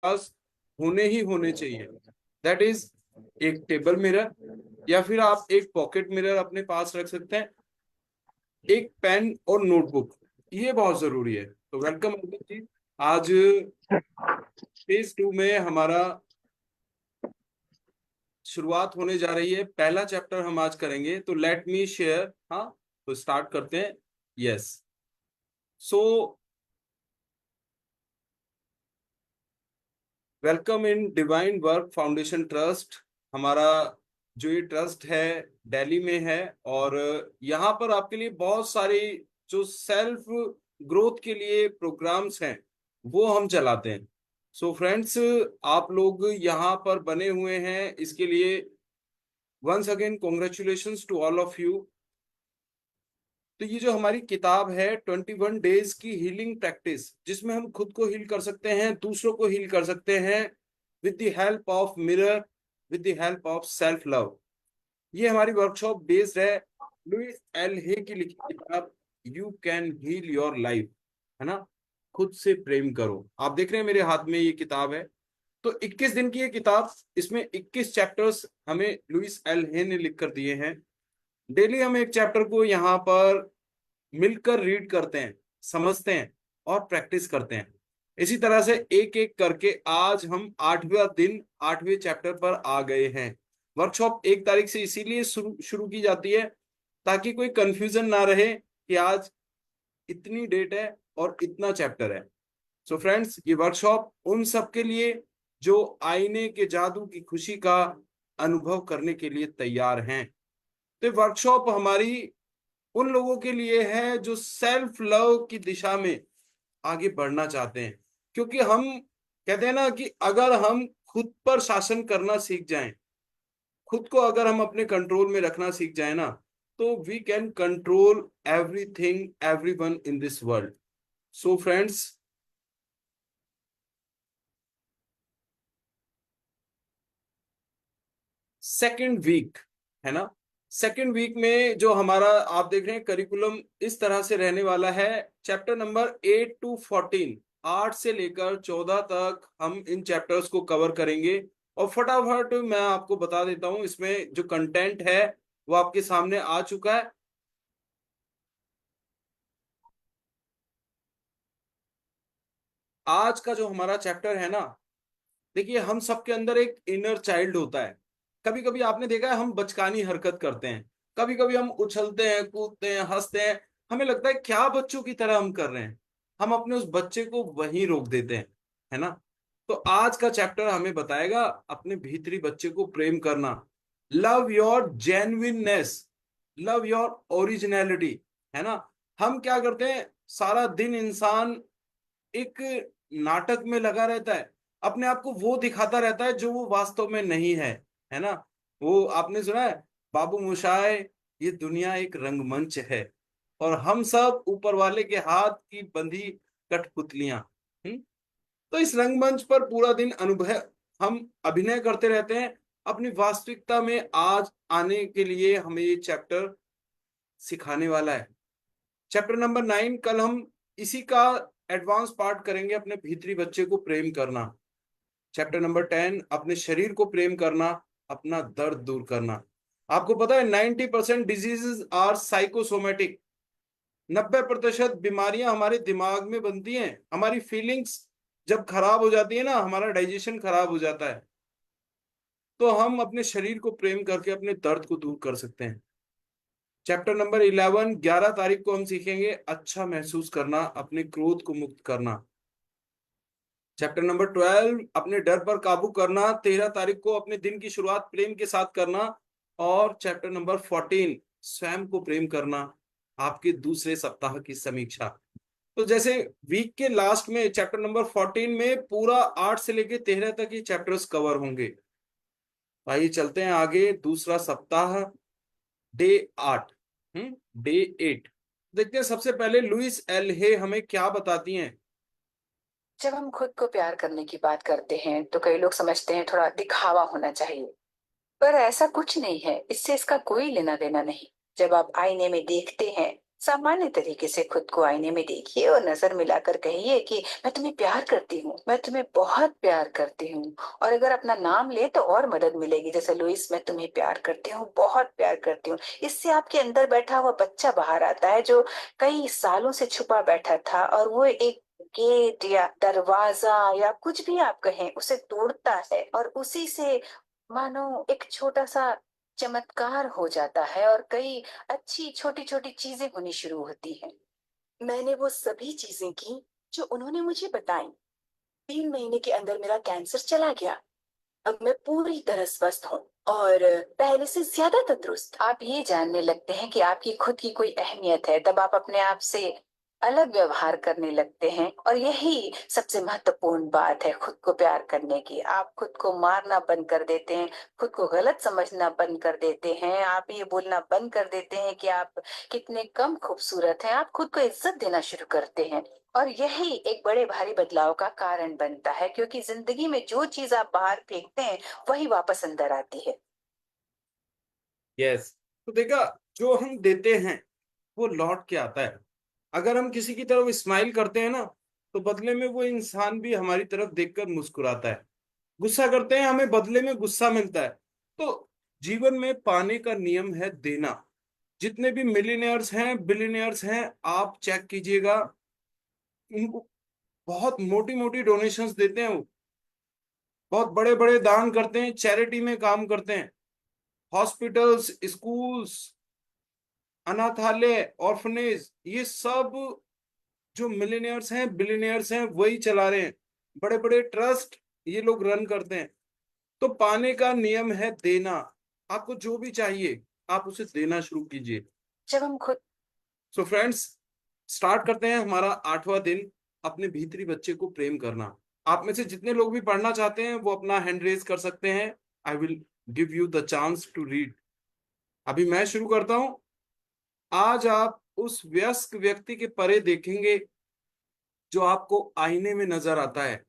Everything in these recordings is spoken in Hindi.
पास होने ही होने चाहिए। दैट इज एक टेबल मिरर, या फिर आप एक पॉकेट मिरर अपने पास रख सकते हैं, एक पेन और नोटबुक, ये बहुत जरूरी है। तो वेलकम अंकित जी। आज फेज 2 में हमारा शुरुआत होने जा रही है। पहला चैप्टर हम आज करेंगे, तो लेट मी शेयर। हाँ, तो स्टार्ट करते हैं। Yes. So welcome in divine work foundation trust. हमारा जो ये ट्रस्ट है दिल्ली में है, और यहाँ पर आपके लिए बहुत सारी जो सेल्फ ग्रोथ के लिए प्रोग्राम्स हैं वो हम चलाते हैं। सो फ्रेंड्स, आप लोग यहाँ पर बने हुए हैं, इसके लिए once again congratulations to all of you. तो ये जो हमारी किताब है 21 डेज की हीलिंग प्रैक्टिस, जिसमें हम खुद को हील कर सकते हैं, दूसरों को हील कर सकते हैं, with the help of mirror, with the help of self love. ये हमारी वर्कशॉप बेस्ड है लुइस एल हे की लिखी किताब you can heal your life, है ना। खुद से प्रेम करो। आप देख रहे हैं मेरे हाथ में ये किताब है। तो 21 दिन की ये किताब, इसमें 21 चैप्टर्स हमें लुइस एल हे ने लिख कर दिए हैं। डेली हम एक चैप्टर को यहाँ पर मिलकर रीड करते हैं, समझते हैं और प्रैक्टिस करते हैं। इसी तरह से एक एक करके आज हम 8वां दिन 8वें चैप्टर पर आ गए हैं। वर्कशॉप 1 तारीख से इसीलिए शुरू शुरू की जाती है ताकि कोई कंफ्यूजन ना रहे कि आज इतनी डेट है और इतना चैप्टर है। सो फ्रेंड्स, ये वर्कशॉप उन सब के लिए जो आईने के जादू की खुशी का अनुभव करने के लिए तैयार हैं। तो वर्कशॉप हमारी उन लोगों के लिए है जो सेल्फ लव की दिशा में आगे बढ़ना चाहते हैं। क्योंकि हम कहते हैं ना कि अगर हम खुद पर शासन करना सीख जाएं, खुद को अगर हम अपने कंट्रोल में रखना सीख जाएं ना, तो we can control everything everyone in this world. So friends, second week, है ना। सेकेंड वीक में जो हमारा आप देख रहे हैं करिकुलम इस तरह से रहने वाला है। चैप्टर नंबर 8 to 14, 8 से लेकर 14 तक हम इन चैप्टर्स को कवर करेंगे। और फटाफट मैं आपको बता देता हूं, इसमें जो कंटेंट है वो आपके सामने आ चुका है। आज का जो हमारा चैप्टर है ना, देखिए हम सबके अंदर एक इनर चाइल्ड होता है। कभी कभी आपने देखा है हम बचकानी हरकत करते हैं, कभी कभी हम उछलते हैं, कूदते हैं, हंसते हैं, हमें लगता है क्या बच्चों की तरह हम कर रहे हैं। हम अपने उस बच्चे को वहीं रोक देते हैं, है ना। तो आज का चैप्टर हमें बताएगा अपने भीतरी बच्चे को प्रेम करना। Love your genuineness, love your originality, है ना। हम क्या करते हैं, सारा दिन इंसान एक नाटक में लगा रहता है, अपने आप को वो दिखाता रहता है जो वो वास्तव में नहीं है ना। वो आपने सुना है, बाबू मोशाय, ये दुनिया एक रंगमंच है और हम सब ऊपर वाले के हाथ की बंधी कठपुतलियां। तो इस रंगमंच पर पूरा दिन अनुभव हम अभिनय करते रहते हैं। अपनी वास्तविकता में आज आने के लिए हमें ये चैप्टर सिखाने वाला है। चैप्टर नंबर 9 कल हम इसी का एडवांस पार्ट करेंगे, अपने भीतरी बच्चे को प्रेम करना। चैप्टर नंबर 10 अपने शरीर को प्रेम करना, अपना दर्द दूर करना। आपको पता है 90% डिजीजेस आर साइकोसोमेटिक। 90% बीमारियां हमारे दिमाग में बनती हैं। हमारी फीलिंग्स जब खराब हो जाती है ना, हमारा डाइजेशन खराब हो जाता है, तो हम अपने शरीर को प्रेम करके अपने दर्द को दूर कर सकते हैं। चैप्टर नंबर 11 11 तारीख को हम सीखेंगे अच्छा महसूस करना, अपने क्रोध को मुक्त करना। चैप्टर नंबर 12 अपने डर पर काबू करना, 13 तारीख को अपने दिन की शुरुआत प्रेम के साथ करना। और चैप्टर नंबर 14 स्वयं को प्रेम करना, आपके दूसरे सप्ताह की समीक्षा। तो जैसे वीक के लास्ट में चैप्टर नंबर 14 में पूरा 8 से लेके 13 तक ये चैप्टर्स कवर होंगे। आइए चलते हैं आगे। दूसरा सप्ताह, डे 8। डे 8 देखते हैं। सबसे पहले लुइस एल हे हमें क्या बताती हैं। जब हम खुद को प्यार करने की बात करते हैं तो कई लोग समझते हैं थोड़ा दिखावा होना चाहिए। पर ऐसा कुछ नहीं है, इससे इसका कोई लेना देना नहीं। जब आप आईने में देखते हैं सामान्य तरीके से खुद को आईने में देखिए और नजर मिलाकर कहिए कि मैं तुम्हें प्यार करती हूँ, मैं तुम्हें बहुत प्यार करती हूँ। और अगर अपना नाम ले तो और मदद मिलेगी, जैसे लुइस, मैं तुम्हें प्यार करती हूँ, बहुत प्यार करती हूँ। इससे आपके अंदर बैठा हुआ बच्चा बाहर आता है, जो कई सालों से छुपा बैठा था, और वो एक गेट या दरवाजा या कुछ भी आप कहें उसे तोड़ता है, और उसी से मानो एक छोटा सा चमत्कार हो जाता है, और कई अच्छी छोटी छोटी चीजें होनी शुरू होती हैं। मैंने वो सभी चीजें की जो उन्होंने मुझे बताई। 3 महीने के अंदर मेरा कैंसर चला गया। अब मैं पूरी तरह स्वस्थ हूँ और पहले से ज्यादा तंदुरुस्त। आप ये जानने लगते हैं कि आपकी खुद की कोई अहमियत है, तब आप अपने आप से अलग व्यवहार करने लगते हैं, और यही सबसे महत्वपूर्ण बात है खुद को प्यार करने की। आप खुद को मारना बंद कर देते हैं, खुद को गलत समझना बंद कर देते हैं, आप ये बोलना बंद कर देते हैं कि आप कितने कम खूबसूरत हैं, आप खुद को इज्जत देना शुरू करते हैं। और यही एक बड़े भारी बदलाव का कारण बनता है, क्योंकि जिंदगी में जो चीज आप बाहर फेंकते हैं वही वापस अंदर आती है। यस। तो देखा, जो हम देते हैं वो लौट के आता है। अगर हम किसी की तरफ स्माइल करते हैं ना, तो बदले में वो इंसान भी हमारी तरफ देखकर मुस्कुराता है। गुस्सा करते हैं, हमें बदले में गुस्सा मिलता है। तो जीवन में पाने का नियम है देना। जितने भी मिलीनियर्स हैं, बिलीनियर्स हैं, आप चेक कीजिएगा, उनको बहुत मोटी मोटी डोनेशंस देते हैं वो, बहुत बड़े बड़े दान करते हैं, चैरिटी में काम करते हैं। हॉस्पिटल्स, स्कूल्स, अनाथालय, ऑर्फनेज, ये सब जो मिलीनियर्स हैं, बिलीनियर्स हैं, वही चला रहे हैं। बड़े बड़े ट्रस्ट ये लोग रन करते हैं। तो पाने का नियम है देना। आपको जो भी चाहिए, आप उसे देना शुरू कीजिए। जब हम खुद सो फ्रेंड्स, स्टार्ट करते हैं हमारा 8वां दिन, अपने भीतरी बच्चे को प्रेम करना। आप में से जितने लोग भी पढ़ना चाहते हैं वो अपना हैंड रेज कर सकते हैं। I will give you the chance to read. अभी मैं शुरू करता हूं। आज आप उस वयस्क व्यक्ति के परे देखेंगे जो आपको आईने में नजर आता है,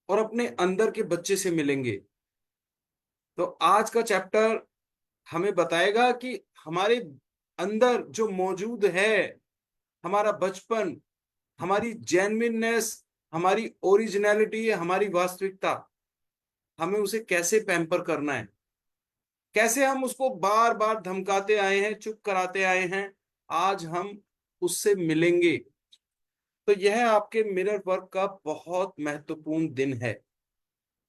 और अपने अंदर के बच्चे से मिलेंगे। तो आज का चैप्टर हमें बताएगा कि हमारे अंदर जो मौजूद है, हमारा बचपन, हमारी जेन्युइननेस, हमारी ओरिजिनलिटी, हमारी वास्तविकता, हमें उसे कैसे पैम्पर करना है, कैसे हम उसको बार बार धमकाते आए हैं, चुप कराते आए हैं। आज हम उससे मिलेंगे। तो यह आपके मिरर वर्क का बहुत महत्वपूर्ण दिन है।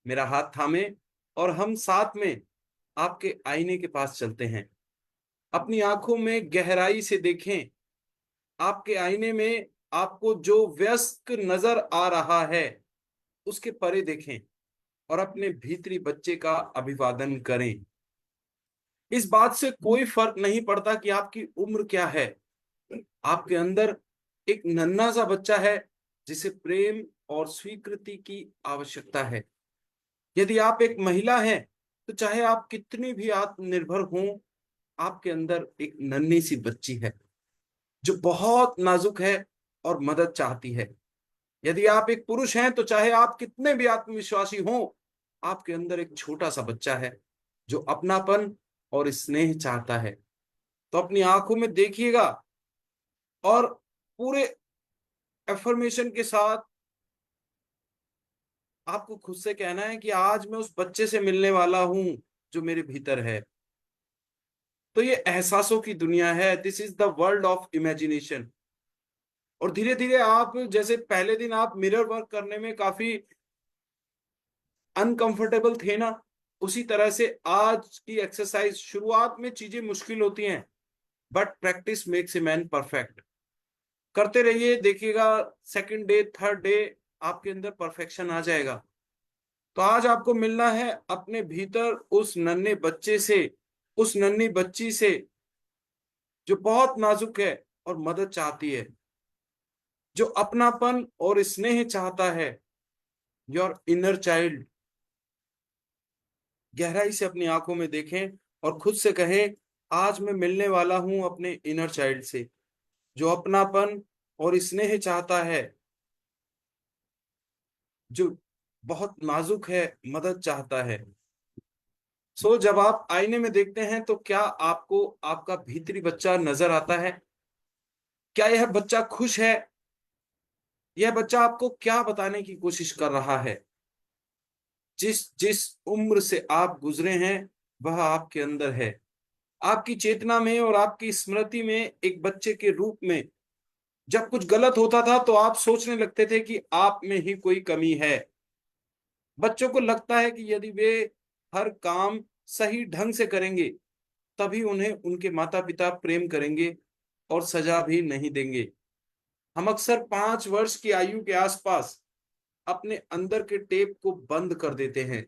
मेरा हाथ थामे और हम साथ में आपके आईने के पास चलते हैं। अपनी आंखों में गहराई से देखें। आपके आईने में आपको जो व्यस्क नजर आ रहा है उसके परे देखें, और अपने भीतरी बच्चे का अभिवादन करें। इस बात से कोई फर्क नहीं पड़ता कि आपकी उम्र क्या है। आपके अंदर एक नन्हा सा बच्चा है जिसे प्रेम और स्वीकृति की आवश्यकता है। यदि आप एक महिला हैं, तो चाहे आप कितनी भी आत्मनिर्भर हों, आपके अंदर एक नन्ही सी बच्ची है जो बहुत नाजुक है और मदद चाहती है। यदि आप एक पुरुष हैं, तो चाहे आप कितने भी आत्मविश्वासी हों, आपके अंदर एक छोटा सा बच्चा है जो अपनापन और स्नेह चाहता है। तो अपनी आंखों में देखिएगा और पूरे एफर्मेशन के साथ आपको खुद से कहना है कि आज मैं उस बच्चे से मिलने वाला हूं जो मेरे भीतर है। तो ये एहसासों की दुनिया है। This is the world of imagination. और धीरे धीरे आप, जैसे पहले दिन आप मिरर वर्क करने में काफी अनकंफर्टेबल थे ना, उसी तरह से आज की एक्सरसाइज, शुरुआत में चीजें मुश्किल होती हैं, but practice makes a man perfect. करते रहिए, देखिएगा सेकंड डे, थर्ड डे आपके अंदर परफेक्शन आ जाएगा। तो आज आपको मिलना है अपने भीतर उस नन्हे बच्चे से, उस नन्ही बच्ची से जो बहुत नाजुक है और मदद चाहती है, जो अपनापन और स्नेह चाहता है। Your inner child. गहराई से अपनी आंखों में देखें और खुद से कहें, आज मैं मिलने वाला हूं अपने इनर चाइल्ड से जो अपनापन और स्नेह चाहता है, जो बहुत नाजुक है, मदद चाहता है। सो जब आप आईने में देखते हैं तो क्या आपको आपका भीतरी बच्चा नजर आता है? क्या यह बच्चा खुश है? यह बच्चा आपको क्या बताने की कोशिश कर रहा है? जिस जिस उम्र से आप गुजरे हैं वह आपके अंदर है। आपकी चेतना में और आपकी स्मृति में एक बच्चे के रूप में जब कुछ गलत होता था तो आप सोचने लगते थे कि आप में ही कोई कमी है। बच्चों को लगता है कि यदि वे हर काम सही ढंग से करेंगे तभी उन्हें उनके माता पिता प्रेम करेंगे और सजा भी नहीं देंगे। हम अक्सर 5 वर्ष की आयु के आसपास अपने अंदर के टेप को बंद कर देते हैं।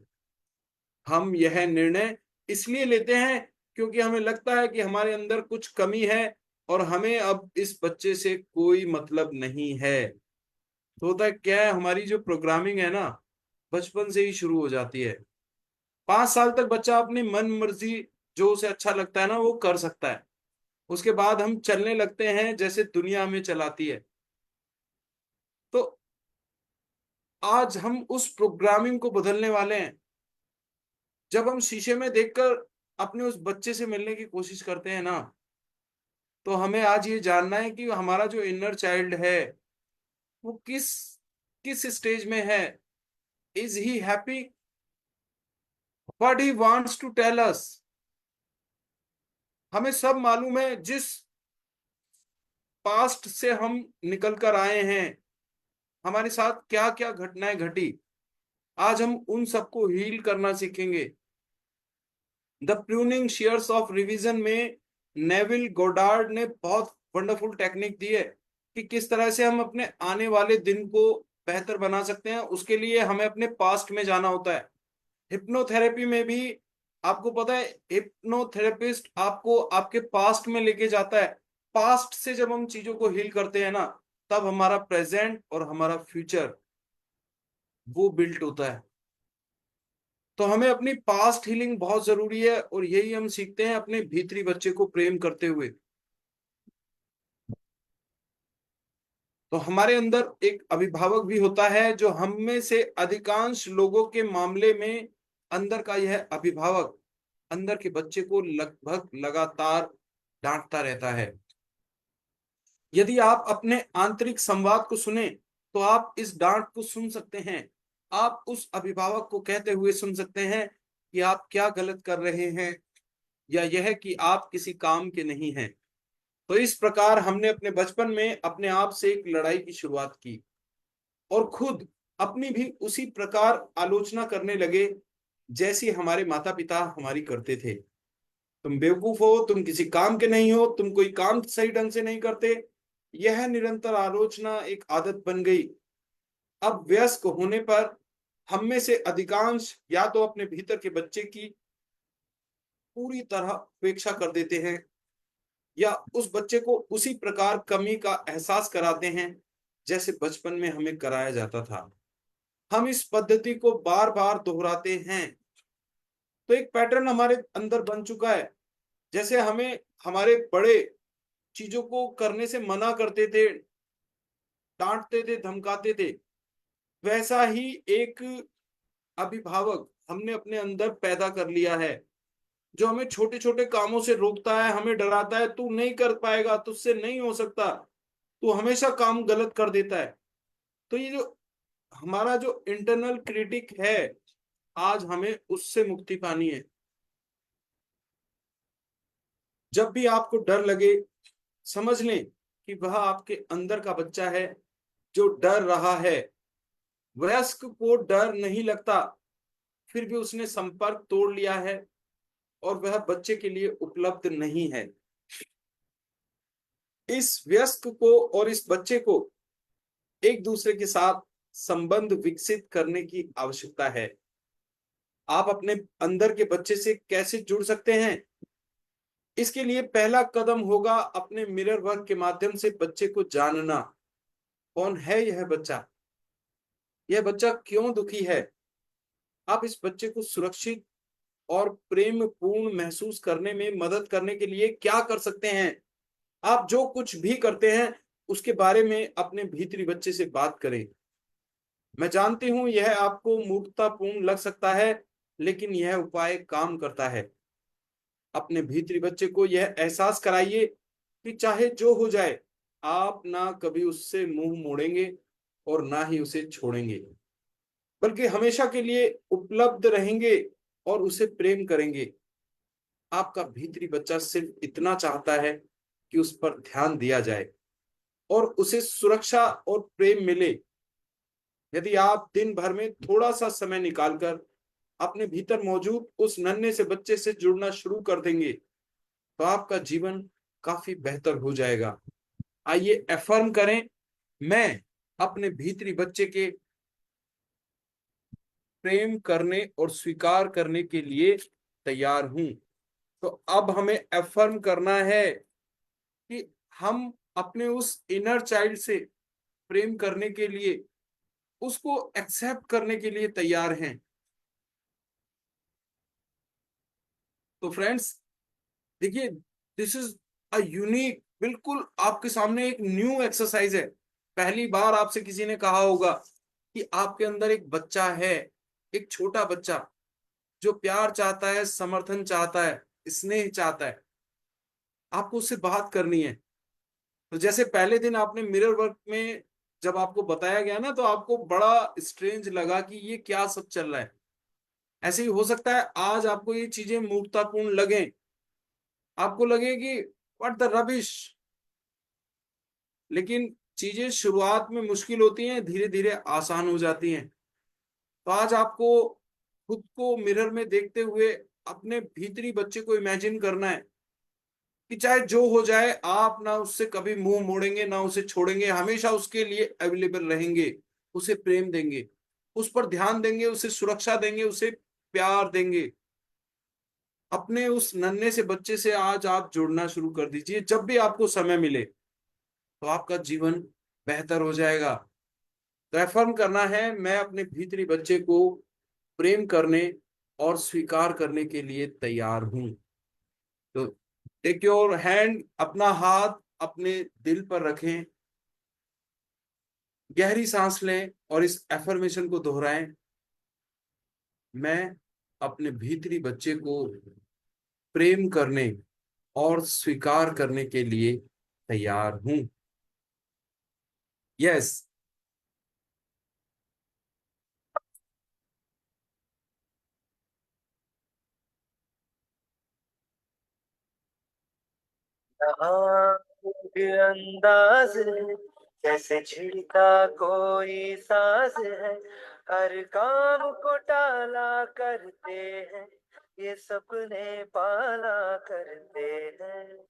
हम यह निर्णय इसलिए लेते हैं क्योंकि हमें लगता है कि हमारे अंदर कुछ कमी है और हमें अब इस बच्चे से कोई मतलब नहीं है। तो होता है क्या है, हमारी जो प्रोग्रामिंग है ना, बचपन से ही शुरू हो जाती है। 5 साल तक बच्चा अपनी मन मर्जी जो उसे अच्छा लगता है ना वो कर सकता है। उसके बाद हम चलने लगते हैं जैसे दुनिया हमें चलाती है। तो आज हम उस प्रोग्रामिंग को बदलने वाले हैं। जब हम शीशे में देखकर अपने उस बच्चे से मिलने की कोशिश करते हैं ना, तो हमें आज ये जानना है कि हमारा जो इनर चाइल्ड है वो किस किस स्टेज में है। Is he happy? What he wants to tell us? हमें सब मालूम है जिस पास्ट से हम निकल कर आए हैं, हमारे साथ क्या क्या घटनाएं घटी। आज हम उन सबको हील करना सीखेंगे। The pruning shears of revision में नेविल गोडार्ड ने बहुत वंडरफुल टेक्निक दी है कि किस तरह से हम अपने आने वाले दिन को बेहतर बना सकते हैं। उसके लिए हमें अपने पास्ट में जाना होता है। हिप्नोथेरेपी में भी आपको पता है, हिप्नोथेरेपिस्ट आपको आपके पास्ट में लेके जाता है। पास्ट से जब हम चीजों को हील करते हैं ना, तब हमारा प्रेजेंट और हमारा फ्यूचर वो बिल्ट होता है। तो हमें अपनी पास्ट हीलिंग बहुत जरूरी है और यही हम सीखते हैं अपने भीतरी बच्चे को प्रेम करते हुए। तो हमारे अंदर एक अभिभावक भी होता है जो हम में से अधिकांश लोगों के मामले में अंदर का यह अभिभावक अंदर के बच्चे को लगभग लगातार डांटता रहता है। यदि आप अपने आंतरिक संवाद को सुने तो आप इस डांट को सुन सकते हैं। आप उस अभिभावक को कहते हुए सुन सकते हैं कि आप क्या गलत कर रहे हैं या यह कि आप किसी काम के नहीं हैं। तो इस प्रकार हमने अपने बचपन में अपने आप से एक लड़ाई की शुरुआत की और खुद अपनी भी उसी प्रकार आलोचना करने लगे जैसी हमारे माता पिता हमारी करते थे। तुम बेवकूफ हो, तुम किसी काम के नहीं हो, तुम कोई काम सही ढंग से नहीं करते। यह निरंतर आलोचना एक आदत बन गई। अब वयस्क होने पर हम में से अधिकांश या तो अपने भीतर के बच्चे की पूरी तरह उपेक्षा कर देते हैं या उस बच्चे को उसी प्रकार कमी का एहसास कराते हैं जैसे बचपन में हमें कराया जाता था। हम इस पद्धति को बार बार दोहराते हैं तो एक पैटर्न हमारे अंदर बन चुका है। जैसे हमें हमारे बड़े चीजों को करने से मना करते थे, डांटते थे, धमकाते थे, वैसा ही एक अभिभावक हमने अपने अंदर पैदा कर लिया है जो हमें छोटे छोटे कामों से रोकता है, हमें डराता है, तू नहीं कर पाएगा, तुझसे नहीं हो सकता, तू हमेशा काम गलत कर देता है। तो ये जो हमारा जो इंटरनल क्रिटिक है, आज हमें उससे मुक्ति पानी है। जब भी आपको डर लगे समझ लें कि वह आपके अंदर का बच्चा है जो डर रहा है। वयस्क को डर नहीं लगता, फिर भी उसने संपर्क तोड़ लिया है और वह बच्चे के लिए उपलब्ध नहीं है। इस वयस्क को और इस बच्चे को एक दूसरे के साथ संबंध विकसित करने की आवश्यकता है। आप अपने अंदर के बच्चे से कैसे जुड़ सकते हैं? इसके लिए पहला कदम होगा अपने मिरर वर्क के माध्यम से बच्चे को जानना। कौन है यह बच्चा? यह बच्चा क्यों दुखी है? आप इस बच्चे को सुरक्षित और प्रेम पूर्ण महसूस करने में मदद करने के लिए क्या कर सकते हैं? आप जो कुछ भी करते हैं उसके बारे में अपने भीतरी बच्चे से बात करें। मैं जानती हूं यह आपको मूर्खतापूर्ण लग सकता है, लेकिन यह उपाय काम करता है। अपने भीतरी बच्चे को यह एहसास कराइए कि चाहे जो हो जाए आप ना कभी उससे मुंह मोड़ेंगे और ना ही उसे छोड़ेंगे, बल्कि हमेशा के लिए उपलब्ध रहेंगे और उसे प्रेम करेंगे। आपका भीतरी बच्चा सिर्फ इतना चाहता है कि उस पर ध्यान दिया जाए और उसे सुरक्षा और प्रेम मिले। यदि आप दिन भर में थोड़ा सा समय निकालकर अपने भीतर मौजूद उस नन्हे से बच्चे से जुड़ना शुरू कर देंगे, तो आपका जीवन काफी बेहतर हो जाएगा। आइए एफर्म करें, मैं अपने भीतरी बच्चे के प्रेम करने और स्वीकार करने के लिए तैयार हूं। तो अब हमें एफर्म करना है कि हम अपने उस इनर चाइल्ड से प्रेम करने के लिए, उसको एक्सेप्ट करने के लिए तैयार हैं। तो फ्रेंड्स, देखिए, दिस इज अ यूनिक, बिल्कुल आपके सामने एक न्यू एक्सरसाइज है। पहली बार आपसे किसी ने कहा होगा कि आपके अंदर एक बच्चा है, एक छोटा बच्चा जो प्यार चाहता है, समर्थन चाहता है, स्नेह चाहता है। आपको उससे बात करनी है। तो जैसे पहले दिन आपने मिरर वर्क में जब आपको बताया गया ना, तो आपको बड़ा स्ट्रेंज लगा कि ये क्या सब चल रहा है। ऐसे ही हो सकता है आज आपको ये चीजें मूर्खतापूर्ण लगे, आपको लगे कि व्हाट द रबिश। लेकिन चीजें शुरुआत में मुश्किल होती हैं, धीरे धीरे आसान हो जाती हैं। तो आज आपको खुद को मिरर में देखते हुए अपने भीतरी बच्चे को इमेजिन करना है कि चाहे जो हो जाए, आप ना उससे कभी मुंह मोड़ेंगे ना उसे छोड़ेंगे, हमेशा उसके लिए अवेलेबल रहेंगे, उसे प्रेम देंगे, उस पर ध्यान देंगे, उसे सुरक्षा देंगे, उसे प्यार देंगे। अपने उस नन्हे से बच्चे से आज आप जुड़ना शुरू कर दीजिए। जब भी आपको समय मिले तो आपका जीवन बेहतर हो जाएगा। तो एफर्म करना है, मैं अपने भीतरी बच्चे को प्रेम करने और स्वीकार करने के लिए तैयार हूं। तो टेक योर हैंड, अपना हाथ अपने दिल पर रखें, गहरी सांस लें और इस एफर्मेशन को दोहराएं। मैं अपने भीतरी बच्चे को प्रेम करने और स्वीकार करने के लिए तैयार हूं। यस। हाँ, ये अंदाज है जैसे छिड़का कोई साज है, हर काम को टाला करते हैं, ये सपने पाला करते हैं।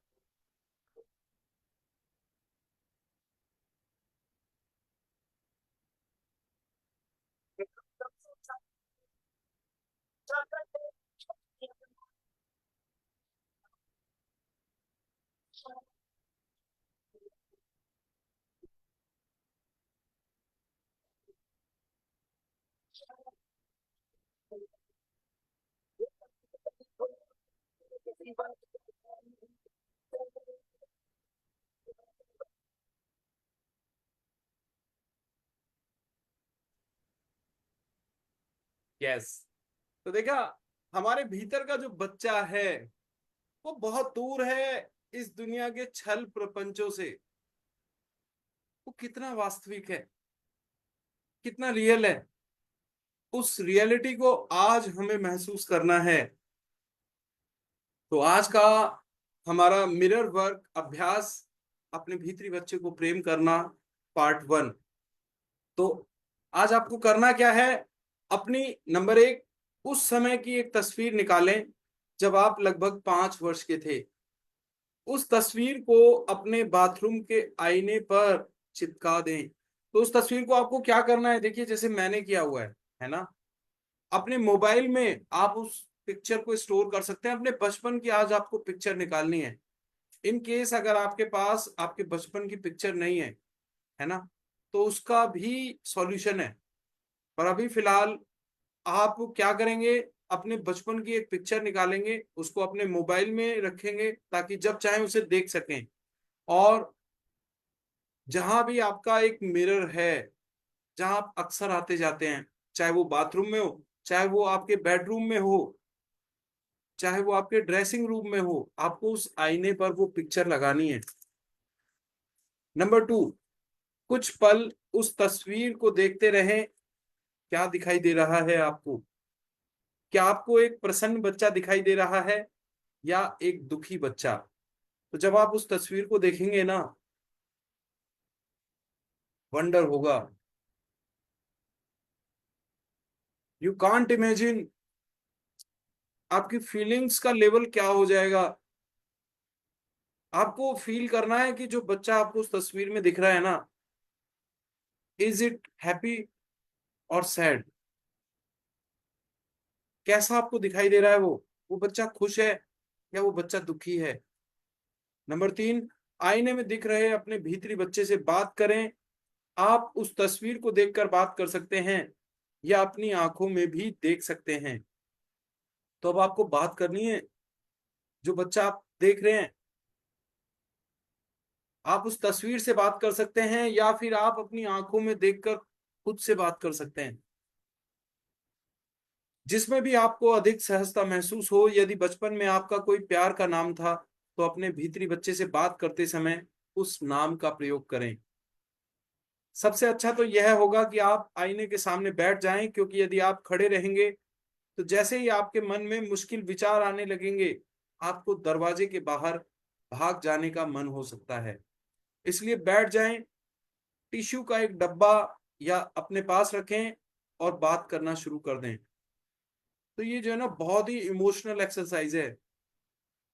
यस। तो देखा, हमारे भीतर का जो बच्चा है वो बहुत दूर है इस दुनिया के छल प्रपंचों से। वो कितना वास्तविक है, कितना रियल है, उस रियलिटी को आज हमें महसूस करना है। तो आज का हमारा मिरर वर्क अभ्यास, अपने भीतरी बच्चे को प्रेम करना, पार्ट 1। तो आज आपको करना क्या है, अपनी नंबर 1, उस समय की एक तस्वीर निकालें जब आप लगभग 5 वर्ष के थे। उस तस्वीर को अपने बाथरूम के आईने पर चिपका दें। तो उस तस्वीर को आपको क्या करना है, देखिए जैसे मैंने किया हुआ है ना। अपने मोबाइल में आप उस पिक्चर को स्टोर कर सकते हैं। अपने बचपन की आज आपको पिक्चर निकालनी है। इन केस अगर आपके पास आपके बचपन की पिक्चर नहीं है ना, तो उसका भी सॉल्यूशन है। पर अभी फिलहाल आप क्या करेंगे, अपने बचपन की एक पिक्चर निकालेंगे, उसको अपने मोबाइल में रखेंगे ताकि जब चाहे उसे देख सकें। और जहां भी आपका एक मिरर है, जहां आप अक्सर आते जाते हैं, चाहे वो बाथरूम में हो, चाहे वो आपके बेडरूम में हो, चाहे वो आपके ड्रेसिंग रूम में हो, आपको उस आईने पर वो पिक्चर लगानी है। नंबर 2, कुछ पल उस तस्वीर को देखते रहें। क्या दिखाई दे रहा है आपको? क्या आपको एक प्रसन्न बच्चा दिखाई दे रहा है या एक दुखी बच्चा? तो जब आप उस तस्वीर को देखेंगे ना, वंडर होगा। यू कांट इमेजिन आपकी फीलिंग्स का लेवल क्या हो जाएगा। आपको फील करना है कि जो बच्चा आपको उस तस्वीर में दिख रहा है ना, इज इट हैप्पी और सैड? कैसा आपको दिखाई दे रहा है वो बच्चा खुश है या वो बच्चा दुखी है? नंबर 3, आईने में दिख रहे अपने भीतरी बच्चे से बात करें। आप उस तस्वीर को देखकर बात कर सकते हैं या अपनी आंखों में भी देख सकते हैं। तो अब आपको बात करनी है। जो बच्चा आप देख रहे हैं, आप उस तस्वीर से बात कर सकते हैं या फिर आप अपनी आंखों में देखकर खुद से बात कर सकते हैं। जिसमें भी आपको अधिक सहजता महसूस हो। यदि बचपन में आपका कोई प्यार का नाम था, तो अपने भीतरी बच्चे से बात करते समय उस नाम का प्रयोग करें। सबसे अच्छा तो यह होगा कि आप आईने के सामने बैठ जाएं, क्योंकि यदि आप खड़े रहेंगे तो जैसे ही आपके मन में मुश्किल विचार आने लगेंगे, आपको दरवाजे के बाहर भाग जाने का मन हो सकता है। इसलिए बैठ जाएं, टिश्यू का एक डब्बा या अपने पास रखें और बात करना शुरू कर दें। तो ये जो है ना, बहुत ही इमोशनल एक्सरसाइज है।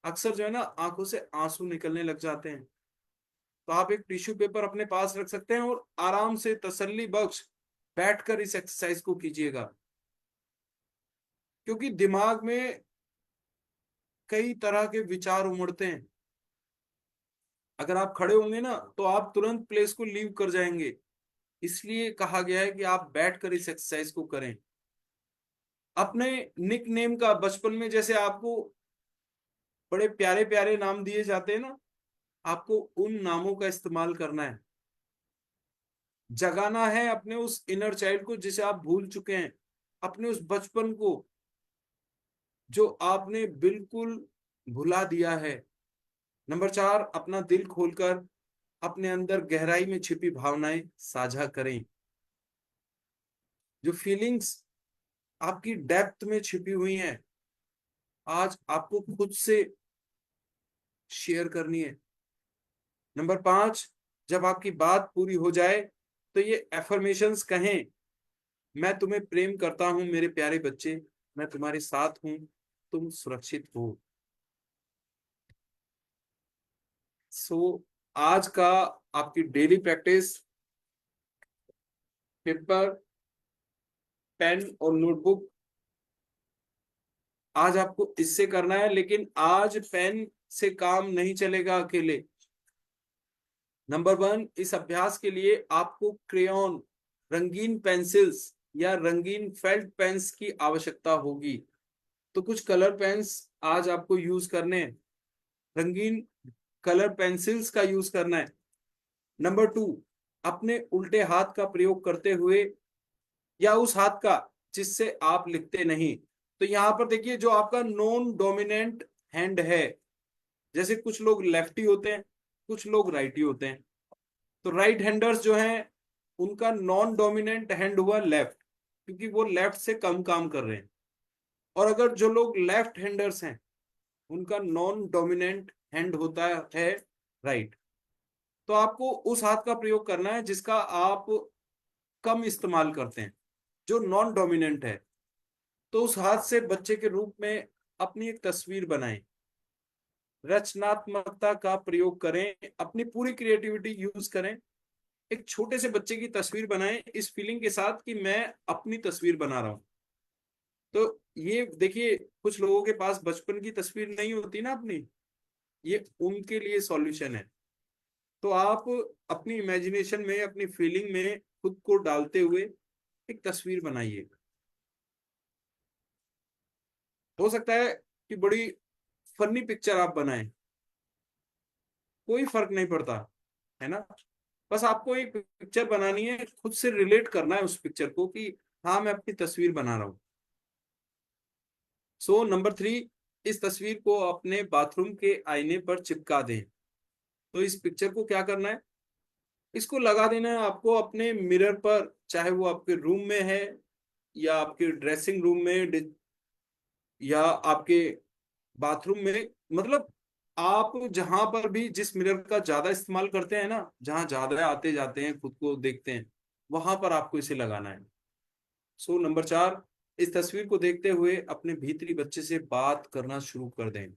अक्सर जो है ना, आंखों से आंसू निकलने लग जाते हैं। तो आप एक टिश्यू पेपर अपने पास रख सकते हैं और आराम से तसल्ली बख्श बैठकर इस एक्सरसाइज को कीजिएगा। क्योंकि दिमाग में कई तरह के विचार उमड़ते हैं। अगर आप खड़े होंगे ना, तो आप तुरंत प्लेस को लीव कर जाएंगे। इसलिए कहा गया है कि आप बैठकर इस एक्सरसाइज को करें। अपने निक नेम का, बचपन में जैसे आपको बड़े प्यारे प्यारे नाम दिए जाते हैं ना, आपको उन नामों का इस्तेमाल करना है। जगाना है अपने उस इनर चाइल्ड को जिसे आप भूल चुके हैं, अपने उस बचपन को जो आपने बिल्कुल भुला दिया है। नंबर 4, अपना दिल खोलकर अपने अंदर गहराई में छिपी भावनाएं साझा करें। जो फीलिंग्स आपकी डेप्थ में छिपी हुई हैं, आज आपको खुद से शेयर करनी है। नंबर 5, जब आपकी बात पूरी हो जाए तो ये एफर्मेशंस कहें। मैं तुम्हें प्रेम करता हूं मेरे प्यारे बच्चे, मैं तुम्हारे साथ हूं, तुम सुरक्षित हो। सो आज का आपकी डेली प्रैक्टिस, पेपर, पेन और नोटबुक, आज आपको इससे करना है। लेकिन आज पेन से काम नहीं चलेगा अकेले। नंबर 1, इस अभ्यास के लिए आपको क्रेयॉन, रंगीन पेंसिल्स या रंगीन फेल्ट पेन्स की आवश्यकता होगी। तो कुछ कलर पेन्स आज आपको यूज करने हैं, रंगीन कलर पेंसिल्स का यूज करना है। नंबर 2, अपने उल्टे हाथ का प्रयोग करते हुए या उस हाथ का जिससे आप लिखते नहीं। तो यहां पर देखिए, जो आपका नॉन डोमिनेंट हैंड है, जैसे कुछ लोग लेफ्टी होते हैं, कुछ लोग राइटी होते हैं। तो राइट हैंडर्स जो हैं, उनका नॉन डोमिनेंट हैंड हुआ लेफ्ट, क्योंकि वो लेफ्ट से कम काम कर रहे हैं। और अगर जो लोग लेफ्ट हैंडर्स हैं, उनका नॉन डोमिनेंट हैंड होता है राइट। तो आपको उस हाथ का प्रयोग करना है जिसका आप कम इस्तेमाल करते हैं, जो नॉन डोमिनेंट है। तो उस हाथ से बच्चे के रूप में अपनी एक तस्वीर बनाएं, रचनात्मकता का प्रयोग करें, अपनी पूरी क्रिएटिविटी यूज करें। एक छोटे से बच्चे की तस्वीर बनाएं इस फीलिंग के साथ कि मैं अपनी तस्वीर बना रहा हूं। तो ये देखिए, कुछ लोगों के पास बचपन की तस्वीर नहीं होती ना अपनी, ये उनके लिए सॉल्यूशन है। तो आप अपनी इमेजिनेशन में, अपनी फीलिंग में खुद को डालते हुए एक तस्वीर बनाइए। हो सकता है कि बड़ी फनी पिक्चर आप बनाएं, कोई फर्क नहीं पड़ता, है ना। बस आपको एक पिक्चर बनानी है, खुद से रिलेट करना है उस पिक्चर को कि हाँ, मैं अपनी तस्वीर बना रहा हूं। सो नंबर 3, इस तस्वीर को अपने बाथरूम के आईने पर चिपका दें। तो इस पिक्चर को क्या करना है, इसको लगा देना है आपको अपने मिरर पर, चाहे वो आपके रूम में है या आपके ड्रेसिंग रूम में या आपके बाथरूम में, मतलब आप जहां पर भी जिस मिरर का ज्यादा इस्तेमाल करते हैं ना, जहां ज्यादा आते जाते हैं खुद को देखते हैं, वहां पर आपको इसे लगाना है। सो नंबर 4, इस तस्वीर को देखते हुए अपने भीतरी बच्चे से बात करना शुरू कर दें।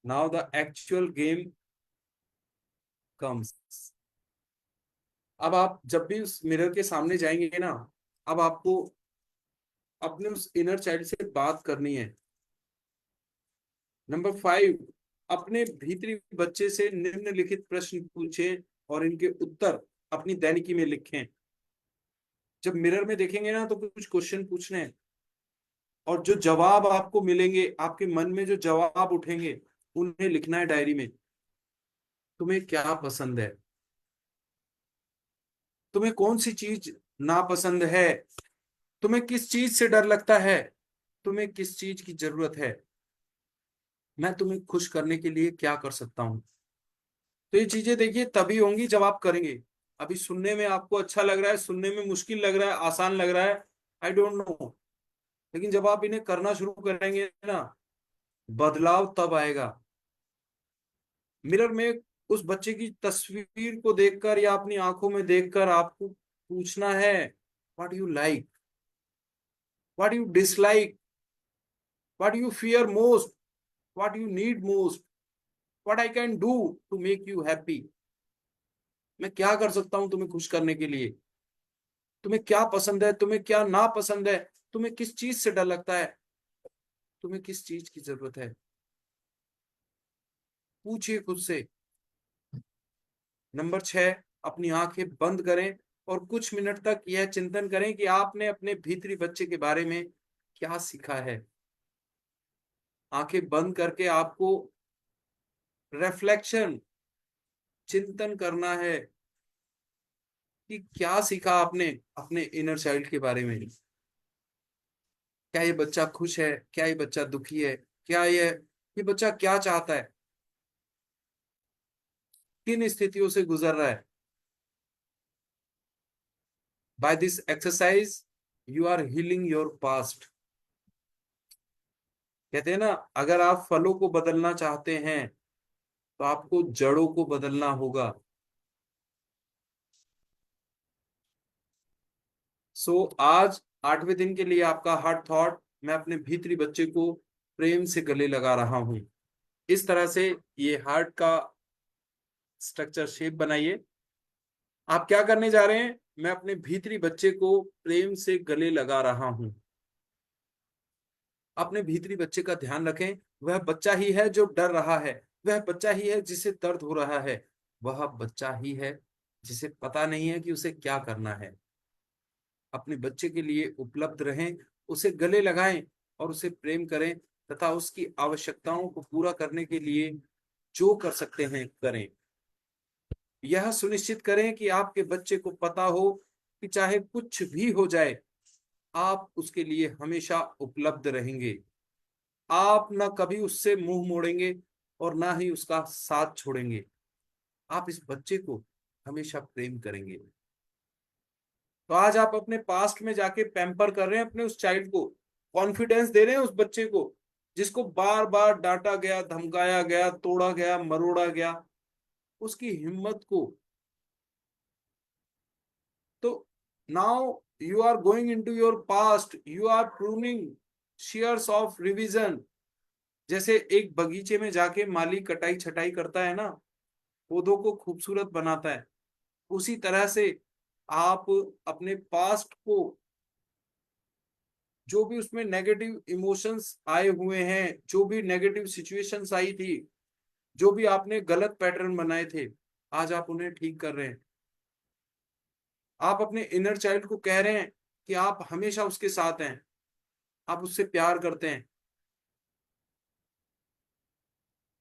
Now the actual game comes. अब आप जब भी उस मिरर के सामने जाएंगे ना, अब आपको अपने उस इनर चाइल्ड से बात करनी है। नंबर 5, अपने भीतरी बच्चे से निम्नलिखित प्रश्न पूछें और इनके उत्तर अपनी दैनिकी में लिखें। जब मिरर में देखेंगे ना तो कुछ क्वेश्चन पूछने हैं, और जो जवाब आपको मिलेंगे, आपके मन में जो जवाब उठेंगे, उन्हें लिखना है डायरी में। तुम्हें क्या पसंद है? तुम्हें कौन सी चीज नापसंद है? तुम्हें किस चीज से डर लगता है? तुम्हें किस चीज की जरूरत है? मैं तुम्हें खुश करने के लिए क्या कर सकता हूँ? तो ये चीजें देखिए तभी होंगी जब आप करेंगे। अभी सुनने में आपको अच्छा लग रहा है, सुनने में मुश्किल लग रहा है, आसान लग रहा है, आई डोंट नो, लेकिन जब आप इन्हें करना शुरू करेंगे ना, बदलाव तब आएगा। मिरर में उस बच्चे की तस्वीर को देखकर या अपनी आंखों में देखकर आपको पूछना है, what you like, what you dislike, what you fear most, what you need most, what I can do to make you happy. मैं क्या कर सकता हूं तुम्हें खुश करने के लिए? तुम्हें क्या पसंद है, तुम्हें क्या नापसंद है, तुम्हें किस चीज से डर लगता है, तुम्हें किस चीज की जरूरत है? पूछिए खुद से। नंबर 6, अपनी आंखें बंद करें और कुछ मिनट तक यह चिंतन करें कि आपने अपने भीतरी बच्चे के बारे में क्या सीखा है। आंखें बंद करके आपको रिफ्लेक्शन, चिंतन करना है कि क्या सीखा आपने अपने इनर चाइल्ड के बारे में। क्या ये बच्चा खुश है? क्या ये बच्चा दुखी है? क्या ये बच्चा क्या चाहता है? किन स्थितियों से गुजर रहा है? By this exercise you are healing your past. कहते हैं ना, अगर आप फलों को बदलना चाहते हैं तो आपको जड़ों को बदलना होगा। सो आज 8वें दिन के लिए आपका हार्ट थॉट, मैं अपने भीतरी बच्चे को प्रेम से गले लगा रहा हूं। इस तरह से ये हार्ट का स्ट्रक्चर शेप बनाइए। आप क्या करने जा रहे हैं? मैं अपने भीतरी बच्चे को प्रेम से गले लगा रहा हूं। अपने भीतरी बच्चे का ध्यान रखें। वह बच्चा ही है जो डर रहा है, वह बच्चा ही है जिसे दर्द हो रहा है, वह बच्चा ही है जिसे पता नहीं है कि उसे क्या करना है। अपने बच्चे के लिए उपलब्ध रहें, उसे गले लगाएं और उसे प्रेम करें, तथा उसकी आवश्यकताओं को पूरा करने के लिए जो कर सकते हैं करें। यह सुनिश्चित करें कि आपके बच्चे को पता हो कि चाहे कुछ भी हो जाए, आप उसके लिए हमेशा उपलब्ध रहेंगे। आप ना कभी उससे मुंह मोड़ेंगे और ना ही उसका साथ छोड़ेंगे। आप इस बच्चे को हमेशा प्रेम करेंगे। तो आज आप अपने पास्ट में जाके पैम्पर कर रहे हैं अपने उस चाइल्ड को, कॉन्फिडेंस दे रहे हैं उस बच्चे को जिसको बार बार डांटा गया, धमकाया गया, तोड़ा गया, मरोड़ा गया, उसकी हिम्मत को। तो now you are going into your past, you are pruning shears of revision. जैसे एक बगीचे में जाके माली कटाई छटाई करता है ना, पौधों को खूबसूरत बनाता है, उसी तरह से आप अपने पास्ट को, जो भी उसमें नेगेटिव इमोशंस आए हुए हैं, जो भी नेगेटिव सिचुएशंस आई थी, जो भी आपने गलत पैटर्न बनाए थे, आज आप उन्हें ठीक कर रहे हैं। आप अपने इनर चाइल्ड को कह रहे हैं कि आप हमेशा उसके साथ हैं, आप उससे प्यार करते हैं,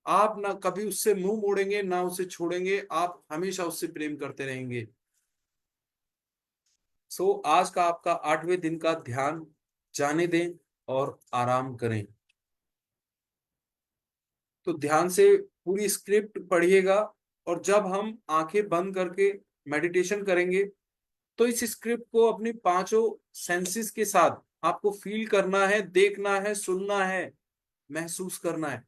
आप ना कभी उससे मुंह मोड़ेंगे ना उसे छोड़ेंगे, आप हमेशा उससे प्रेम करते रहेंगे। सो आज का आपका 8वें दिन का ध्यान जाने दें और आराम करें। तो ध्यान से पूरी स्क्रिप्ट पढ़िएगा और जब हम आंखें बंद करके मेडिटेशन करेंगे तो इस स्क्रिप्ट को अपनी पांचों सेंसेस के साथ आपको फील करना है, देखना है, सुनना है, महसूस करना है।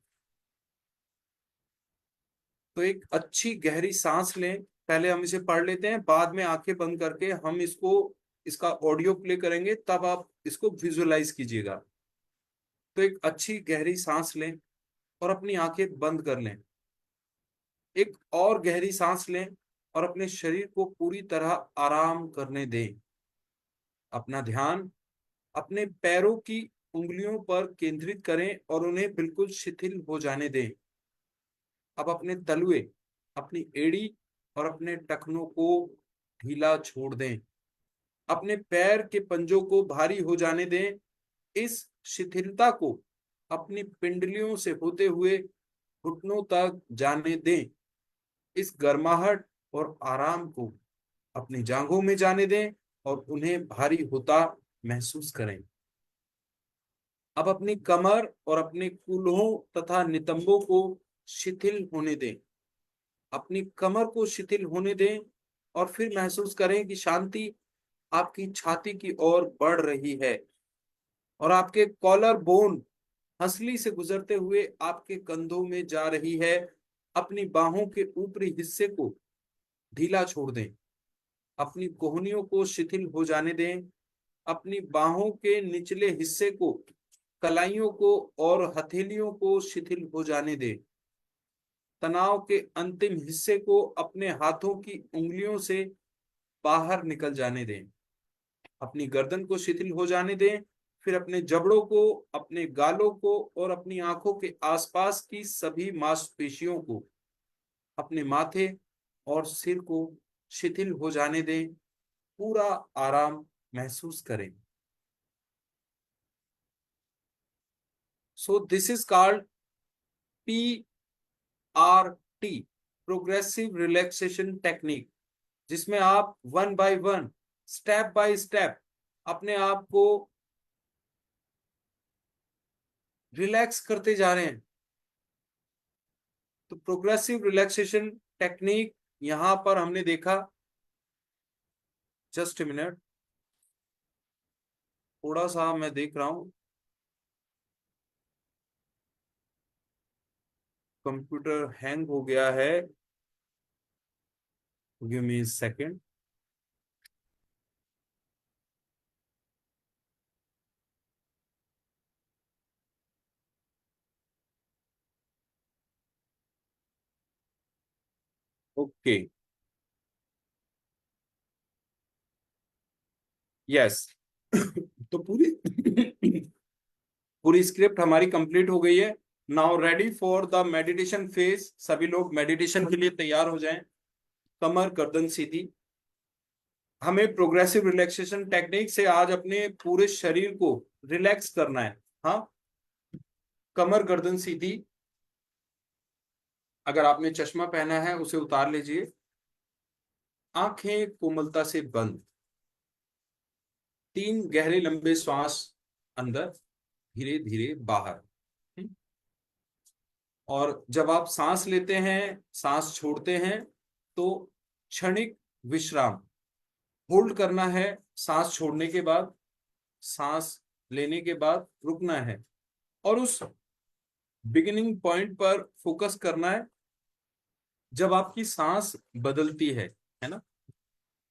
तो एक अच्छी गहरी सांस लें। पहले हम इसे पढ़ लेते हैं, बाद में आंखें बंद करके हम इसका ऑडियो प्ले करेंगे, तब आप इसको विजुअलाइज कीजिएगा। तो एक अच्छी गहरी सांस लें और अपनी आंखें बंद कर लें। एक और गहरी सांस लें और अपने शरीर को पूरी तरह आराम करने दें। अपना ध्यान अपने पैरों की उंगलियों पर केंद्रित करें और उन्हें बिल्कुल शिथिल हो जाने दें। अब अपने तलुए, अपनी एड़ी और अपने टखनों को ढीला छोड़ दें। अपने पैर के पंजों को भारी हो जाने दें। इस शिथिलता को अपनी पिंडलियों से होते हुए घुटनों तक जाने दें। इस गर्माहट और आराम को अपनी जांघों में जाने दें और उन्हें भारी होता महसूस करें। अब अपनी कमर और अपने कूल्हों तथा नितंबों को शिथिल होने दें। अपनी कमर को शिथिल होने दें और फिर महसूस करें कि शांति आपकी छाती की ओर बढ़ रही है और आपके कॉलर बोन हंसली से गुजरते हुए आपके कंधों में जा रही है। अपनी बाहों के ऊपरी हिस्से को ढीला छोड़ दें। अपनी कोहनियों को शिथिल हो जाने दें। अपनी बाहों के निचले हिस्से को, कलाइयों को और हथेलियों को शिथिल हो जाने दें। तनाव के अंतिम हिस्से को अपने हाथों की उंगलियों से बाहर निकल जाने दें। अपनी गर्दन को शिथिल हो जाने दें। फिर अपने जबड़ों को, अपने गालों को और अपनी आंखों के आसपास की सभी मांसपेशियों को, अपने माथे और सिर को शिथिल हो जाने दें। पूरा आराम महसूस करें। So this is called PRT, progressive relaxation technique, जिसमें आप one by one, step by step अपने आप को रिलैक्स करते जा रहे हैं। तो प्रोग्रेसिव रिलैक्सेशन टेक्निक यहां पर हमने देखा, जस्ट ए मिनट, थोड़ा सा मैं देख रहा हूं, कंप्यूटर हैंग हो गया है, give me second. Okay, yes. तो पूरी पूरी स्क्रिप्ट हमारी कंप्लीट हो गई है। Now ready for the meditation phase. सभी लोग मेडिटेशन के लिए तैयार हो जाएं। कमर गर्दन सीधी। हमें प्रोग्रेसिव रिलैक्सेशन टेक्निक से आज अपने पूरे शरीर को रिलैक्स करना है। हाँ, कमर गर्दन सीधी। अगर आपने चश्मा पहना है उसे उतार लीजिए। आंखें कोमलता से बंद। 3 गहरे लंबे श्वास अंदर, धीरे धीरे बाहर। और जब आप सांस लेते हैं, सांस छोड़ते हैं, तो क्षणिक विश्राम होल्ड करना है। सांस छोड़ने के बाद, सांस लेने के बाद रुकना है और उस बिगिनिंग पॉइंट पर फोकस करना है जब आपकी सांस बदलती है ना।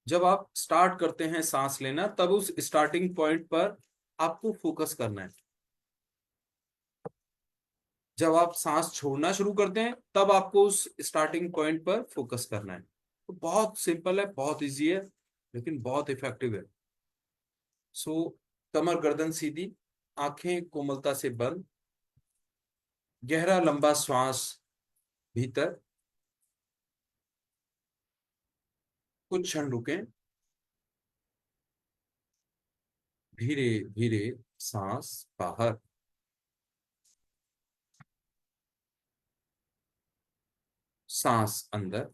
जब आप स्टार्ट करते हैं सांस लेना, तब उस स्टार्टिंग पॉइंट पर आपको फोकस करना है। जब आप सांस छोड़ना शुरू करते हैं, तब आपको उस स्टार्टिंग पॉइंट पर फोकस करना है। तो बहुत सिंपल है, बहुत इजी है, लेकिन बहुत इफेक्टिव है। सो कमर गर्दन सीधी, आंखें कोमलता से बंद, गहरा लंबा श्वास भीतर, कुछ क्षण रुकें, धीरे धीरे सांस बाहर, सांस अंदर,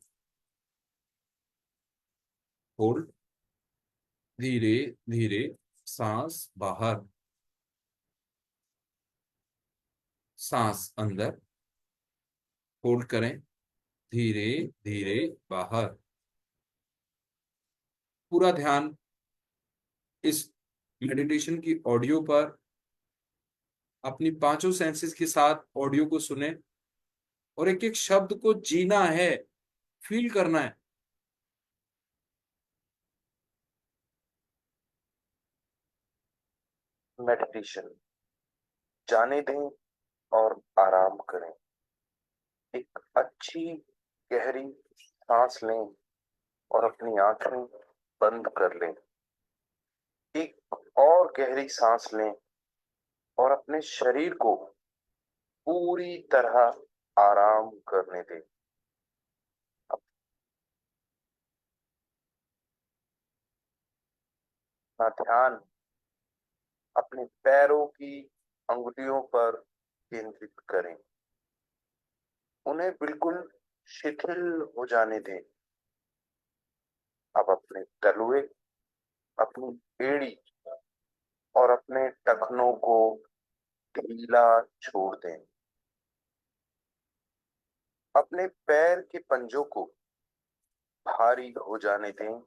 होल्ड, धीरे धीरे सांस बाहर, सांस अंदर, होल्ड करें, धीरे धीरे बाहर। पूरा ध्यान इस मेडिटेशन की ऑडियो पर, अपनी पांचों सेंसेस के साथ ऑडियो को सुने और एक एक शब्द को जीना है, फील करना है। मेडिटेशन जाने दें और आराम करें। एक अच्छी गहरी सांस लें और अपनी आंखें बंद कर लें। एक और गहरी सांस लें और अपने शरीर को पूरी तरह आराम करने दें। अपना ध्यान अपने पैरों की अंगुलियों पर केंद्रित करें। उन्हें बिल्कुल शिथिल हो जाने दें। अब अपने तलुए, अपनी एड़ी और अपने टखनों को ढीला छोड़ दें। अपने पैर के पंजों को भारी हो जाने दें।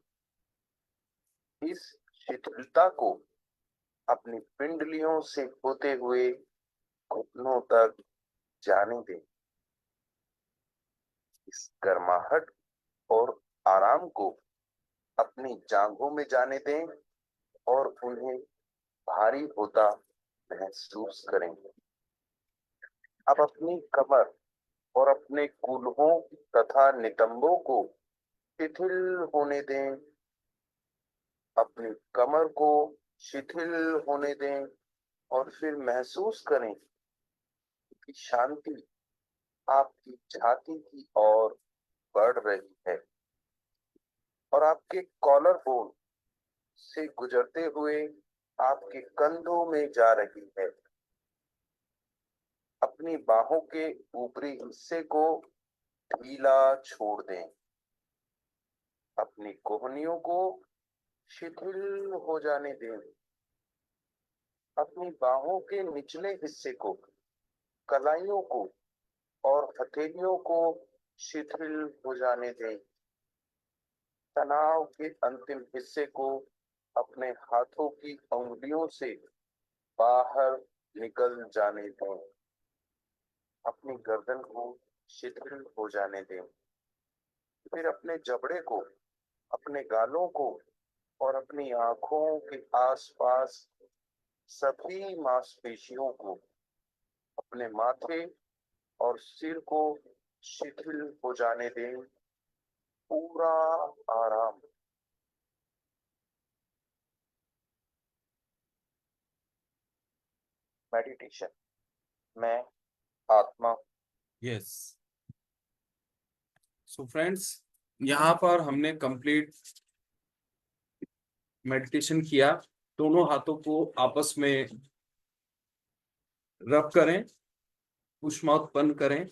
इस शिथिलता को अपनी पिंडलियों से होते हुए घुटनों तक जाने दें। इस गर्माहट और आराम को अपनी जांघों में जाने दें और उन्हें भारी होता महसूस करें। अब अपनी कमर और अपने कूल्हों तथा नितंबों को शिथिल होने दें। अपनी कमर को शिथिल होने दें और फिर महसूस करें कि शांति आपकी छाती की ओर बढ़ रही है और आपके कॉलर बोन से गुजरते हुए आपके कंधों में जा रही है। अपनी बाहों के ऊपरी हिस्से को ढीला छोड़ दें। अपनी कोहनियों को शिथिल हो जाने दें। अपनी बाहों के निचले हिस्से को, कलाइयों को और हथेलियों को शिथिल हो जाने दें। तनाव के अंतिम हिस्से को अपने हाथों की उंगलियों से बाहर निकल जाने दें। अपनी गर्दन को शिथिल हो जाने दें। फिर अपने जबड़े को, अपने गालों को और अपनी आंखों के आसपास सभी मांसपेशियों को, अपने माथे और सिर को शिथिल हो जाने दें। पूरा आराम। मेडिटेशन मैं आत्मा। यस। सो फ्रेंड्स, यहाँ पर हमने कंप्लीट मेडिटेशन किया। दोनों हाथों को आपस में रब करें, पुश माउथ बंद करें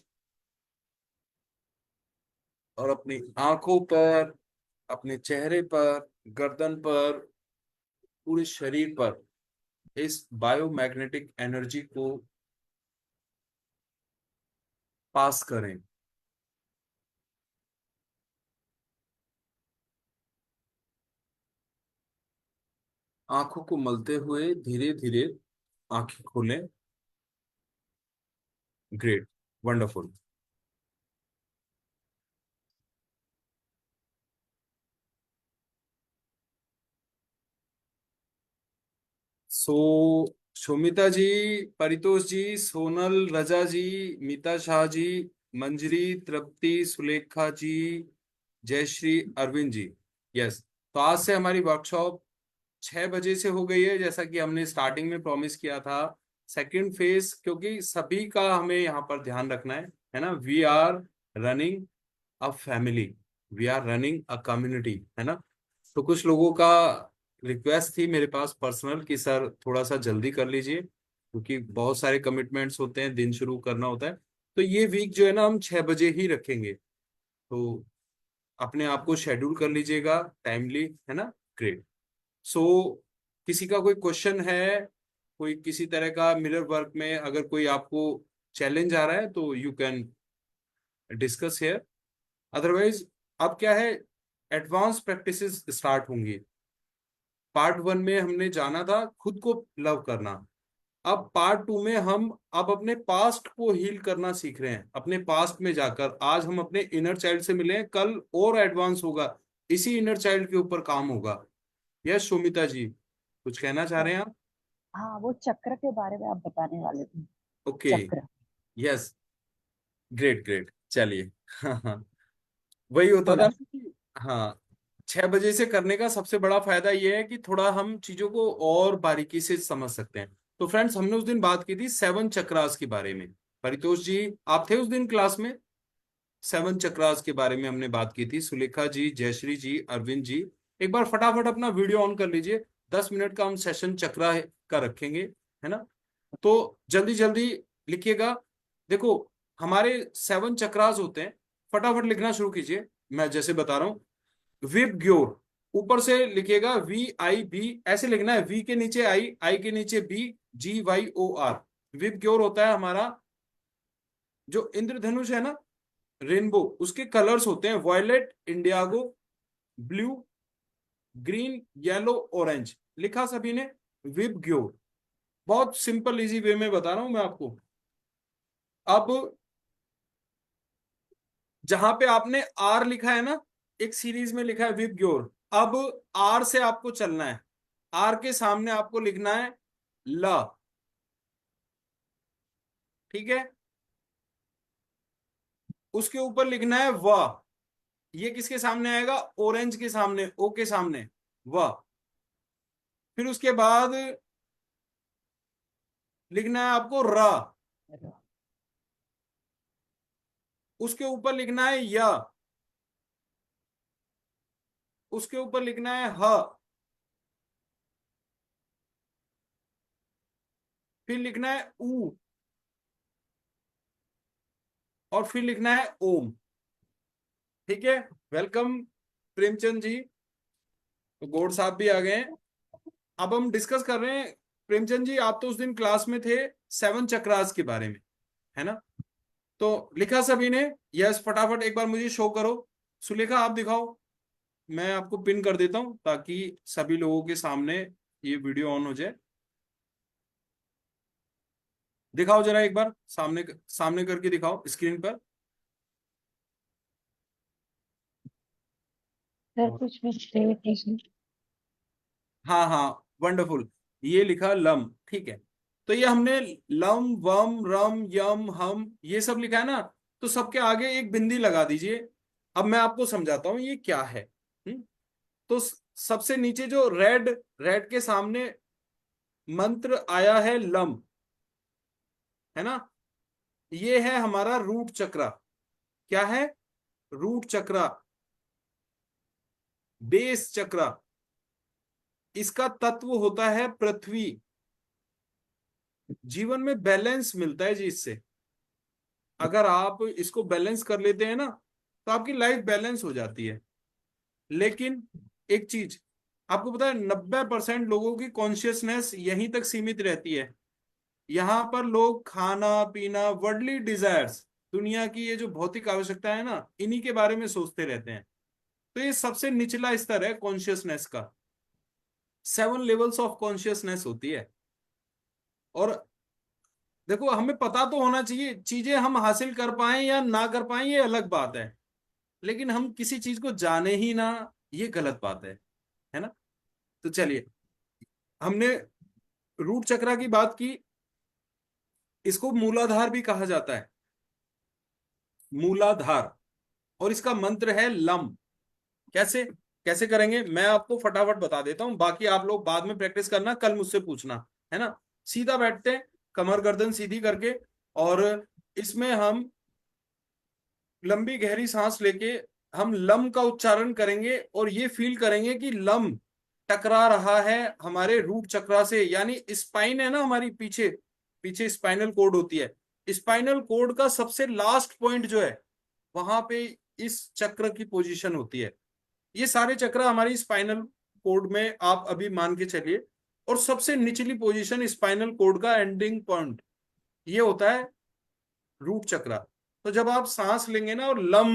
और अपनी आंखों पर, अपने चेहरे पर, गर्दन पर, पूरे शरीर पर इस बायोमैग्नेटिक एनर्जी को पास करें। आंखों को मलते हुए धीरे धीरे आंखें खोलें। Great, wonderful. So Shomita ji, Paritosh ji, Sonal, Raza ji, Meeta Shah ji, Manjari, Tripti, Sulekha ji, Jayashree, Arvind ji. Yes. तो आज से हमारी वर्कशॉप 6 बजे से हो गई है, जैसा कि हमने स्टार्टिंग में प्रॉमिस किया था। सेकंड फेज, क्योंकि सभी का हमें यहाँ पर ध्यान रखना है ना। We are running a family, we are running a community, है ना। तो कुछ लोगों का रिक्वेस्ट थी मेरे पास पर्सनल कि सर थोड़ा सा जल्दी कर लीजिए, क्योंकि बहुत सारे कमिटमेंट्स होते हैं, दिन शुरू करना होता है। तो ये वीक जो है ना, हम 6 बजे ही रखेंगे। तो अपने आप को शेड्यूल कर लीजिएगा टाइमली, है ना। ग्रेट। सो किसी का कोई क्वेश्चन है, कोई किसी तरह का मिरर वर्क में अगर कोई आपको चैलेंज आ रहा है, तो you can discuss here. Otherwise अब क्या है, एडवांस प्रैक्टिसेस स्टार्ट होंगी। पार्ट 1 में हमने जाना था खुद को लव करना, अब पार्ट 2 में हम अब अपने पास्ट को हील करना सीख रहे हैं। अपने पास्ट में जाकर आज हम अपने इनर चाइल्ड से मिले हैं, कल और एडवांस होगा, इसी इनर चाइल्ड के ऊपर काम होगा। यस सुमिता जी, कुछ कहना चाह रहे हैं आप? हाँ, वो चक्र के बारे में आप बताने वाले थे। ओके, चक्र। यस, ग्रेट ग्रेट, चलिए। हाँ हाँ, वही होता था थोड़ा। ना कि हाँ, 6 बजे से करने का सबसे बड़ा फायदा ये है कि थोड़ा हम चीजों को और बारीकी से समझ सकते हैं। तो फ्रेंड्स, हमने उस दिन बात की थी 7 चक्रास के बारे में। परितोष जी, आप थे उस दिन क्लास में? 7 चक्रास के बारे में हमने बात की थी। सुलेखा जी, जयश्री जी, अरविंद जी, एक बार फटाफट अपना वीडियो ऑन कर लीजिए। 10 मिनट का हम सेशन चक्रा का रखेंगे, है ना? तो जल्दी जल्दी लिखिएगा। देखो, हमारे 7 चक्रास होते हैं, फटाफट लिखना शुरू कीजिए। मैं जैसे बता रहा हूँ, विब ग्योर, ऊपर से लिखिएगा VIB, ऐसे लिखना है, वी के नीचे आई के नीचे BGYOR। विब ग्योर होता है हमारा जो इंद्रधनुष है ना, रेनबो, उसके कलर्स होते हैं violet, indigo, blue, green, yellow, orange. लिखा सभी ने? विब ग्योर। बहुत सिंपल इजी वे में बता रहा हूं मैं आपको। अब जहां पे आपने आर लिखा है ना, एक सीरीज में लिखा है विब ग्योर, अब आर से आपको चलना है। आर के सामने आपको लिखना है ल, ठीक है? उसके ऊपर लिखना है व। ये किसके सामने आएगा? ऑरेंज के सामने, ओ के सामने, व। फिर उसके बाद लिखना है आपको र, उसके ऊपर लिखना है य, उसके ऊपर लिखना है ह, फिर लिखना है ऊ, और फिर लिखना है ओम। ठीक है, वेलकम प्रेमचंद जी, तो गौड़ साहब भी आ गए हैं। अब हम डिस्कस कर रहे हैं, प्रेमचंद जी आप तो उस दिन क्लास में थे 7 चक्रास के बारे में, है ना? तो लिखा सभी ने? यस, फटाफट एक बार मुझे शो करो। सुलेखा आप दिखाओ, मैं आपको पिन कर देता हूं ताकि सभी लोगों के सामने ये वीडियो ऑन हो जाए। दिखाओ जरा एक बार, सामने सामने करके दिखाओ स्क्रीन पर। सर कुछ मिस्टेक है इसमें। हाँ हाँ, वंडरफुल, ये लिखा लम, ठीक है। तो ये हमने लम, वम, रम, यम, हम, ये सब लिखा है ना, तो सबके आगे एक बिंदी लगा दीजिए। अब मैं आपको समझाता हूं ये क्या है। तो सबसे नीचे जो रेड, रेड के सामने मंत्र आया है लम, है ना? ये है हमारा रूट चक्रा। क्या है? रूट चक्रा, बेस चक्रा। इसका तत्व होता है पृथ्वी। जीवन में बैलेंस मिलता है जी इससे। अगर आप इसको बैलेंस कर लेते हैं ना, तो आपकी लाइफ बैलेंस हो जाती है। लेकिन एक चीज आपको पता है, 90% लोगों की कॉन्शियसनेस यहीं तक सीमित रहती है। यहां पर लोग खाना पीना, वर्ल्डली डिजायर्स, दुनिया की ये जो भौतिक आवश्यकता है ना, इन्हीं के बारे में सोचते रहते हैं। तो ये सबसे निचला स्तर है कॉन्शियसनेस का। 7 लेवल्स ऑफ कॉन्शियसनेस होती है। और देखो, हमें पता तो होना चाहिए, चीजें हम हासिल कर पाए या ना कर पाए ये अलग बात है, लेकिन हम किसी चीज को जाने ही ना, ये गलत बात है ना? तो चलिए, हमने रूट चक्रा की बात की। इसको मूलाधार भी कहा जाता है, मूलाधार। और इसका मंत्र है लम। कैसे कैसे करेंगे मैं आपको फटाफट बता देता हूं, बाकी आप लोग बाद में प्रैक्टिस करना, कल मुझसे पूछना, है ना? सीधा बैठते हैं, कमर गर्दन सीधी करके, और इसमें हम लंबी गहरी सांस लेके हम लम का उच्चारण करेंगे, और ये फील करेंगे कि लम टकरा रहा है हमारे रूट चक्रा से। यानी स्पाइन है ना हमारी, पीछे पीछे स्पाइनल कोड होती है, स्पाइनल कोड का सबसे लास्ट पॉइंट जो है, वहां पे इस चक्र की पोजीशन होती है। ये सारे चक्र हमारी स्पाइनल कोड में आप अभी मान के चलिए, और सबसे निचली पोजीशन स्पाइनल कोड का एंडिंग पॉइंट ये होता है रूट चक्रा। तो जब आप सांस लेंगे ना और लम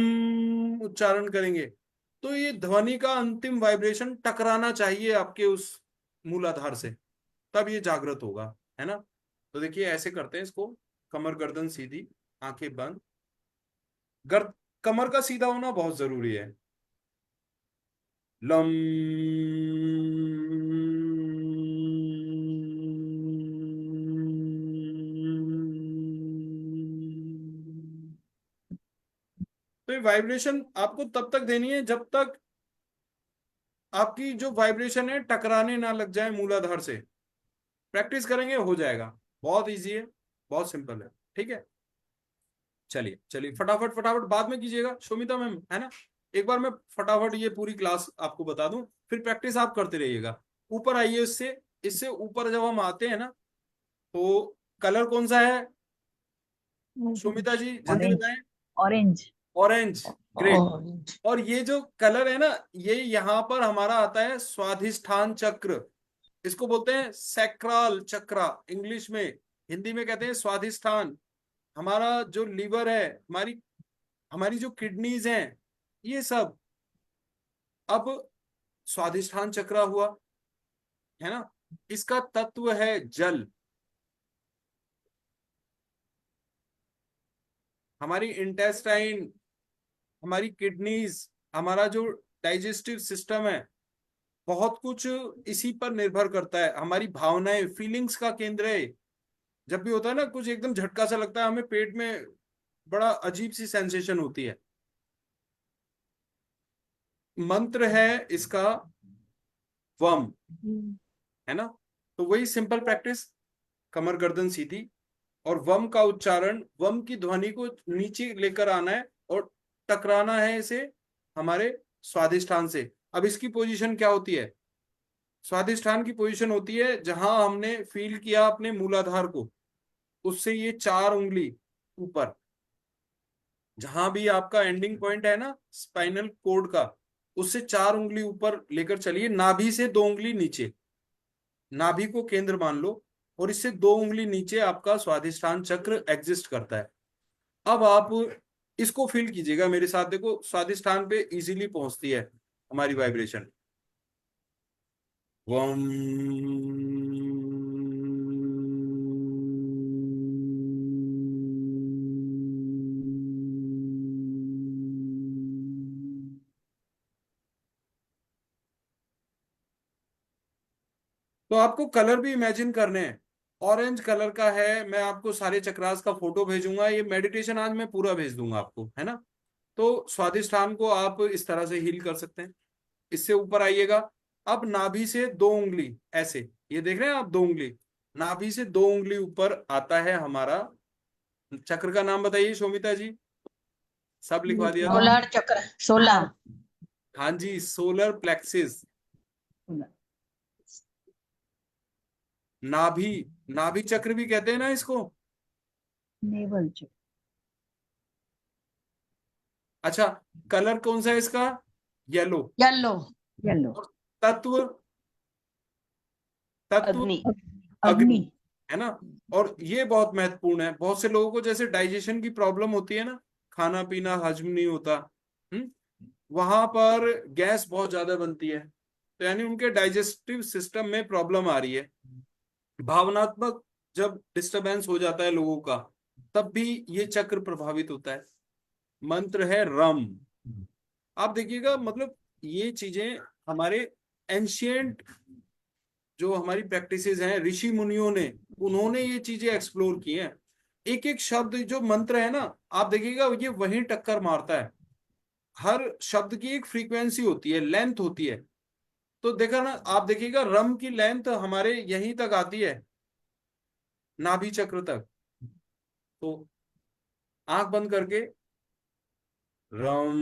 हम उच्चारण करेंगे तो ये ध्वनि का अंतिम वाइब्रेशन टकराना चाहिए आपके उस मूलाधार से, तब ये जागृत होगा, है ना। तो देखिए ऐसे करते हैं इसको, कमर गर्दन सीधी, आंखें बंद, कमर का सीधा होना बहुत जरूरी है। लम। तो ये वाइब्रेशन आपको तब तक देनी है जब तक आपकी जो वाइब्रेशन है टकराने ना लग जाए मूलाधार से। प्रैक्टिस करेंगे हो जाएगा, बहुत इजी है, बहुत सिंपल है, ठीक है। चलिए चलिए फटाफट फटाफट बाद में कीजिएगा शोमिता मैम, है ना। एक बार मैं फटाफट ये पूरी क्लास आपको बता दूं, फिर प्रैक्टिस आप करते रहिएगा। ऊपर आइए, इससे इससे ऊपर जब हम आते हैं ना, तो कलर कौन सा है शोमिता जी, जल्दी ऑरेंज, बताएं। Orange, orange, great. ऑरेंज। और ये जो कलर है ना, ये यहाँ पर हमारा आता है स्वाधिष्ठान चक्र, इसको बोलते हैं सैक्रल चक्रा इंग्लिश में, हिंदी में कहते हैं स्वाधिष्ठान। हमारा जो लीवर है, हमारी हमारी जो किडनीज हैं, ये सब अब स्वाधिष्ठान चक्रा हुआ, है ना। इसका तत्व है जल। हमारी इंटेस्टाइन, हमारी किडनीज, हमारा जो डाइजेस्टिव सिस्टम है, बहुत कुछ इसी पर निर्भर करता है। हमारी भावनाएं, फीलिंग्स का केंद्र है। जब भी होता है ना कुछ एकदम झटका सा लगता है हमें, पेट में बड़ा अजीब सी सेंसेशन होती है। मंत्र है इसका वम, है ना। तो वही सिंपल प्रैक्टिस, कमर गर्दन सीधी, और वम का उच्चारण, वम की ध्वनि को नीचे लेकर आना है और टकराना है इसे हमारे स्वादिष्ठान से। अब इसकी पोजीशन क्या होती है, स्वादिष्ठान की पोजीशन होती है जहां हमने फील किया अपने मूलाधार को, उससे ये 4 उंगली ऊपर, जहां भी आपका एंडिंग पॉइंट है ना स्पाइनल कोड का, उससे 4 उंगली ऊपर लेकर चलिए, नाभि से 2 उंगली नीचे, नाभि को केंद्र मान लो, और इससे 2 उंगली नीचे आपका स्वाधिष्ठान चक्र एग्जिस्ट करता है। अब आप इसको फील कीजिएगा मेरे साथ, देखो स्वाधिष्ठान पे इजीली पहुंचती है हमारी वाइब्रेशन। वम। तो आपको कलर भी इमेजिन करने हैं, ऑरेंज कलर का है। मैं आपको सारे चक्रास का फोटो भेजूंगा, ये मेडिटेशन आज मैं पूरा भेज दूंगा आपको, है ना। तो स्वादिष्ठान को आप इस तरह से हील कर सकते हैं। इससे ऊपर आइएगा, अब नाभि से 2 उंगली ऐसे, ये देख रहे हैं आप 2 उंगली, नाभि से 2 उंगली ऊपर आता है हमारा चक्र का नाम बताइए शोमिता जी, सब लिखवा दिया था। सोलर चक्र, सोलर। हाँ जी, सोलर प्लेक्सिस। नाभि, नाभि चक्र भी कहते हैं ना इसको। नेवल चक्र, अच्छा, कलर कौन सा है इसका, येलो। येलो। येलो, और तत्व, तत्व अग्नि। अग्नि, अग्नि, है ना। और ये बहुत महत्वपूर्ण है, बहुत से लोगों को जैसे डाइजेशन की प्रॉब्लम होती है ना, खाना पीना हजम नहीं होता, हम्म, वहां पर गैस बहुत ज्यादा बनती है, तो यानी उनके डाइजेस्टिव सिस्टम में प्रॉब्लम आ रही है। भावनात्मक जब डिस्टरबेंस हो जाता है लोगों का, तब भी ये चक्र प्रभावित होता है। मंत्र है रम। आप देखिएगा, मतलब ये चीजें हमारे एंशियंट जो हमारी प्रैक्टिसेस हैं, ऋषि मुनियों ने, उन्होंने ये चीजें एक्सप्लोर की हैं। एक एक शब्द जो मंत्र है ना, आप देखिएगा ये वहीं टक्कर मारता है। हर शब्द की एक फ्रीक्वेंसी होती है, लेंथ होती है। तो देखा ना, आप देखिएगा रम की लेंथ हमारे यहीं तक आती है, नाभि चक्र तक। तो आंख बंद करके रम।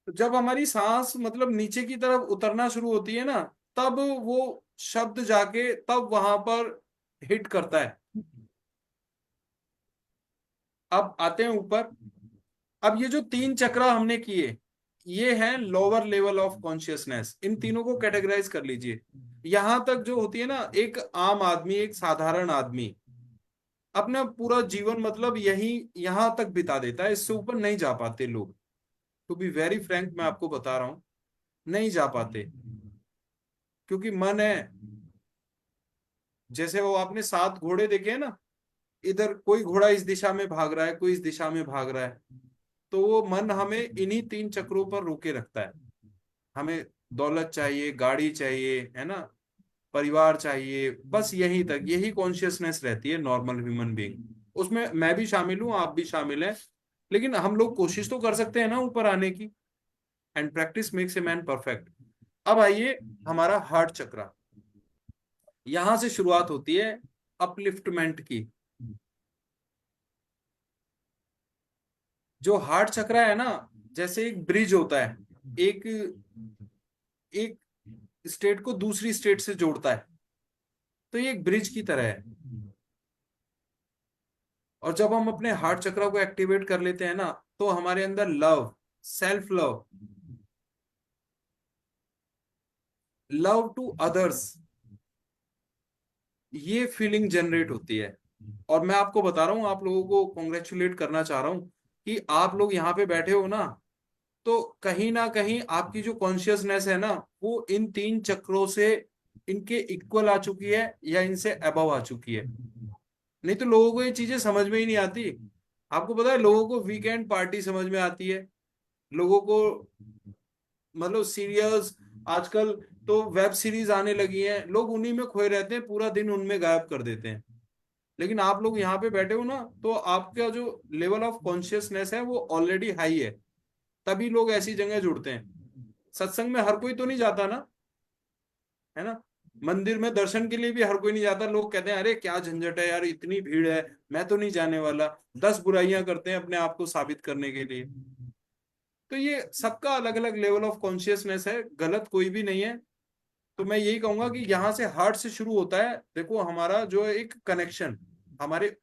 तो जब हमारी सांस मतलब नीचे की तरफ उतरना शुरू होती है ना, तब वो शब्द जाके तब वहां पर हिट करता है। अब आते हैं ऊपर। अब ये जो 3 चक्र हमने किए, ये हैं लोअर लेवल ऑफ कॉन्शियसनेस। इन तीनों को कैटेगराइज कर लीजिए। यहां तक जो होती है ना, एक आम आदमी, एक साधारण आदमी अपना पूरा जीवन मतलब यही यहां तक बिता देता है, इससे ऊपर नहीं जा पाते लोग। टू बी वेरी फ्रैंक मैं आपको बता रहा हूं, नहीं जा पाते, क्योंकि मन है। जैसे वो आपने 7 घोड़े देखे हैं ना, इधर कोई घोड़ा इस दिशा में भाग रहा है, कोई इस दिशा में भाग रहा है, तो वो मन हमें इन्हीं 3 चक्रों पर रोके रखता है। हमें दौलत चाहिए, गाड़ी चाहिए, है ना, परिवार चाहिए, बस यहीं तक, यही कॉन्शियसनेस रहती है नॉर्मल ह्यूमन बीइंग। उसमें मैं भी शामिल हूं, आप भी शामिल हैं। लेकिन हम लोग कोशिश तो कर सकते हैं ना ऊपर आने की। And practice makes a man perfect. अब आइए हमारा हार्ट चक्रा, यहां से शुरुआत होती है अपलिफ्टमेंट की। जो हार्ट चक्रा है ना, जैसे एक ब्रिज होता है, एक एक स्टेट को दूसरी स्टेट से जोड़ता है, तो ये एक ब्रिज की तरह है। और जब हम अपने हार्ट चक्र को एक्टिवेट कर लेते हैं ना, तो हमारे अंदर love, self love, love to others, ये फीलिंग जनरेट होती है। और मैं आपको बता रहा हूं, आप लोगों को कॉन्ग्रेचुलेट करना चाह रहा हूं कि आप लोग यहाँ पे बैठे हो ना, तो कहीं ना कहीं आपकी जो कॉन्शियसनेस है ना, वो इन 3 चक्रों से इनके इक्वल आ चुकी है या इनसे अबव आ चुकी है। नहीं तो लोगों को ये चीजें समझ में ही नहीं आती। आपको पता है, लोगों को वीकेंड पार्टी समझ में आती है, लोगों को मतलब सीरियल्स, आजकल तो वेब सीरीज आने लगी हैं, लोग उन्हीं में खोए रहते हैं, पूरा दिन उनमें गायब कर देते हैं। लेकिन आप लोग यहाँ पे बैठे हो ना, तो आपका जो लेवल ऑफ कॉन्शियसनेस है वो ऑलरेडी हाई है, तभी लोग ऐसी जगह जुड़ते हैं। सत्संग में हर कोई तो नहीं जाता ना, है ना, मंदिर में दर्शन के लिए भी हर कोई नहीं जाता। लोग कहते हैं अरे क्या झंझट है यार, इतनी भीड़ है, मैं तो नहीं जाने वाला। 10 बुराइयां करते हैं अपने आप को साबित करने के लिए। तो ये सबका अलग अलग लेवल ऑफ कॉन्शियसनेस है, गलत कोई भी नहीं है। तो मैं यही कहूंगा कि यहाँ से हार्ट से शुरू होता है, देखो हमारा जो है एक कनेक्शन हमारे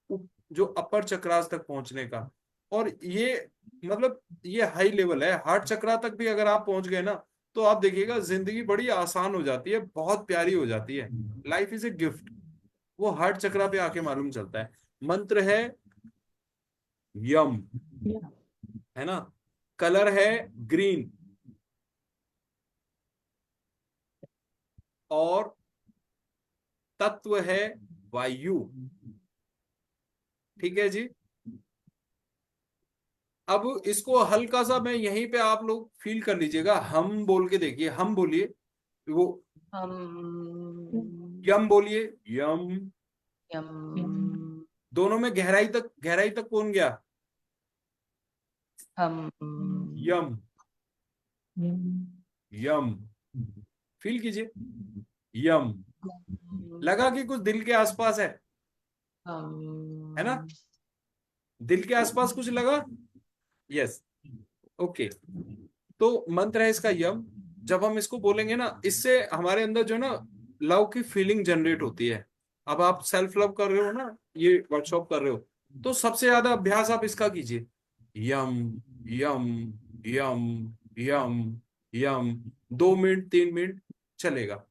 जो अपर चक्रास तक पहुंचने का। और ये मतलब ये हाई लेवल है, हार्ट चक्रा तक भी अगर आप पहुंच गए ना, तो आप देखिएगा जिंदगी बड़ी आसान हो जाती है, बहुत प्यारी हो जाती है। लाइफ इज ए गिफ्ट, वो हार्ट चक्रा पे आके मालूम चलता है। मंत्र है यम, है ना, कलर है ग्रीन, और तत्व है वायु। ठीक है जी। अब इसको हल्का सा मैं यहीं पे आप लोग फील कर लीजिएगा, हम बोल के देखिए, हम बोलिए वो, हम यम बोलिए, यम। यम दोनों में गहराई तक कौन गया? हम यम, यम, फील कीजिए, यम। लगा कि कुछ दिल के आसपास है ना, हम दिल के आसपास कुछ लगा। Yes, okay. तो मंत्र है इसका यम। जब हम इसको बोलेंगे ना, इससे हमारे अंदर जो है ना लव की फीलिंग जनरेट होती है। अब आप सेल्फ लव कर रहे हो ना, ये वर्कशॉप कर रहे हो, तो सबसे ज्यादा अभ्यास आप इसका कीजिए, यम, यम, यम, यम, यम। 2 मिनट 3 मिनट चलेगा।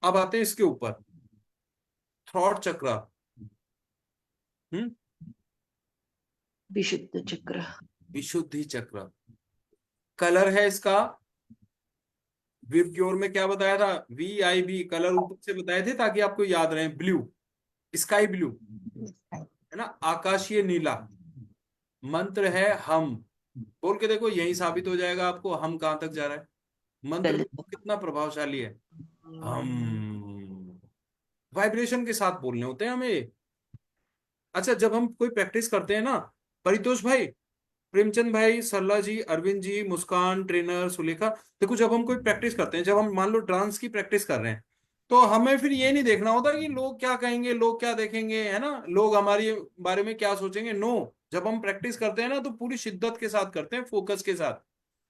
अब आते हैं इसके ऊपर, थ्रॉट चक्र। हम्म विशुद्ध चक्र। विशुद्धि चक्र। कलर है इसका, विब क्योर में क्या बताया था, VIB कलर ऊपर से बताए थे ताकि आपको याद रहे, ब्लू, स्काई ब्लू, है ना, आकाशीय नीला। मंत्र है हम, बोल के देखो, यही साबित हो जाएगा आपको हम कहां तक जा रहा है। मंत्र ललित। देखो कितना प्रभावशाली है। हम वाइब्रेशन के साथ बोलने होते हैं हमें। अच्छा, जब हम कोई प्रैक्टिस करते हैं ना, परितोष भाई, प्रेमचंद भाई, सरला जी, अरविंद जी, मुस्कान, ट्रेनर, सुलेखा, देखो जब हम कोई प्रैक्टिस करते हैं, जब हम मान लो डांस की प्रैक्टिस कर रहे हैं, तो हमें फिर ये नहीं देखना होता कि लोग क्या कहेंगे, लोग क्या देखेंगे, है ना, लोग हमारे बारे में क्या सोचेंगे। नो, जब हम प्रैक्टिस करते हैं ना, तो पूरी शिद्दत के साथ करते हैं, फोकस के साथ।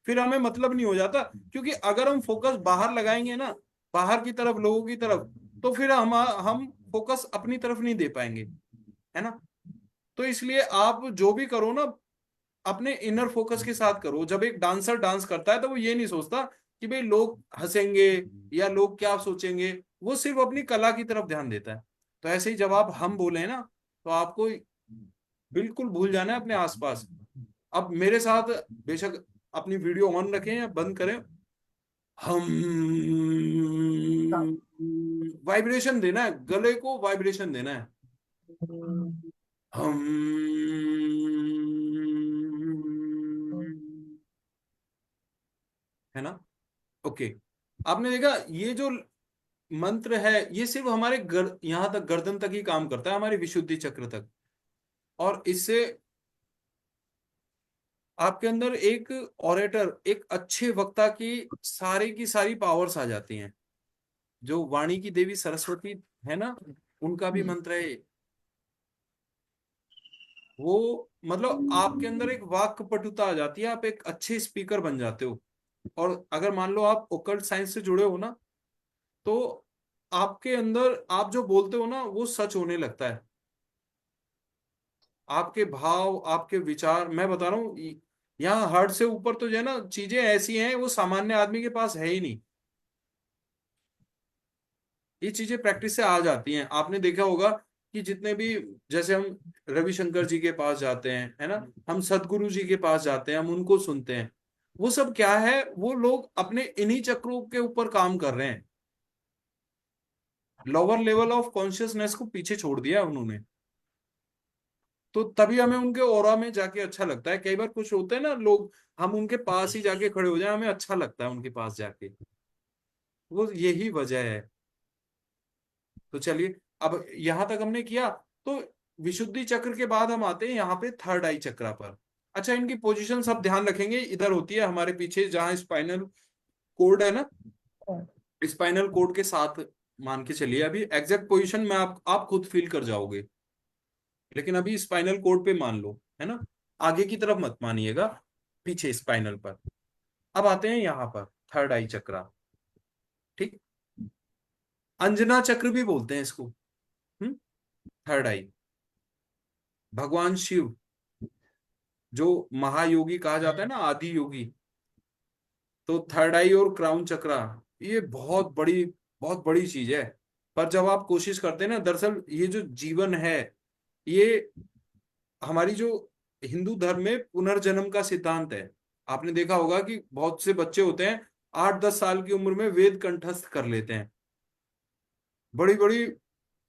फिर हमें मतलब नहीं हो जाता, क्योंकि अगर हम फोकस बाहर लगाएंगे ना, बाहर की तरफ, लोगों की तरफ, तो फिर हम फोकस अपनी तरफ नहीं दे पाएंगे, है ना। तो इसलिए आप जो भी करो ना, अपने इनर फोकस के साथ करो। जब एक डांसर डांस करता है तो वो ये नहीं सोचता कि भाई लोग हंसेंगे या लोग क्या सोचेंगे, वो सिर्फ अपनी कला की तरफ ध्यान देता है। तो ऐसे ही जब आप हम बोले ना, तो आपको बिल्कुल भूल जाना है अपने आसपास। अब मेरे साथ बेशक अपनी वीडियो ऑन रखें या बंद करें, हम वाइब्रेशन देना है, गले को वाइब्रेशन देना है। हम, है ना? ओके। आपने देखा ये जो मंत्र है, ये सिर्फ हमारे यहां तक गर्दन तक ही काम करता है, हमारी विशुद्धि चक्र तक। और इससे आपके अंदर एक ऑरेटर, एक अच्छे वक्ता की सारी पावर्स आ जाती हैं। जो वाणी की देवी सरस्वती है ना, उनका भी मंत्र है ये। वो मतलब आपके अंदर एक वाक् पटुता आ जाती है, आप एक अच्छे स्पीकर बन जाते हो। और अगर मान लो आप ओकल्ट साइंस से जुड़े हो ना, तो आपके अंदर आप जो बोलते हो ना वो सच होने लगता है। आपके भाव, आपके विचार, मैं बता रहा हूँ, यहाँ हार्ट से ऊपर तो जो है ना चीजें ऐसी हैं वो सामान्य आदमी के पास है ही नहीं। ये चीजें प्रैक्टिस से आ जाती हैं। आपने देखा होगा कि जितने भी, जैसे हम रविशंकर जी के पास जाते हैं, है ना, हम सदगुरु जी के पास जाते हैं, हम उनको सुनते हैं, वो सब क्या है, वो लोग अपने इन्हीं चक्रों के ऊपर काम कर रहे हैं। लोअर लेवल ऑफ कॉन्शियसनेस को पीछे छोड़ दिया उन्होंने। तो तभी हमें उनके ऑरा में जाके अच्छा लगता है। कई बार कुछ होते हैं ना लोग, हम उनके पास ही जाके खड़े हो जाए, हमें अच्छा लगता है उनके पास जाके। वो यही वजह है। तो चलिए, अब यहां तक हमने किया। तो विशुद्धि चक्र के बाद हम आते हैं यहाँ पे थर्ड आई चक्रा पर। अच्छा, इनकी पोजीशन सब ध्यान रखेंगे, इधर होती है हमारे पीछे जहां स्पाइनल कोड है ना, स्पाइनल कोड के साथ मान के चलिए। अभी एग्जैक्ट पोजीशन में आप खुद फील कर जाओगे, लेकिन अभी स्पाइनल कोड पे मान लो, है ना, आगे की तरफ मत मानिएगा, पीछे स्पाइनल पर। अब आते हैं यहाँ पर थर्ड आई चक्रा। ठीक, अंजना चक्र भी बोलते हैं इसको। हम्म, थर्ड आई, भगवान शिव जो महायोगी कहा जाता है ना, आदि योगी। तो थर्ड आई और क्राउन चक्रा, ये बहुत बड़ी चीज है। पर जब आप कोशिश करते हैं ना, दरअसल ये जो जीवन है, ये हमारी जो हिंदू धर्म में पुनर्जन्म का सिद्धांत है। आपने देखा होगा कि बहुत से बच्चे होते हैं 8-10 साल की उम्र में वेद कंठस्थ कर लेते हैं। बड़ी बड़ी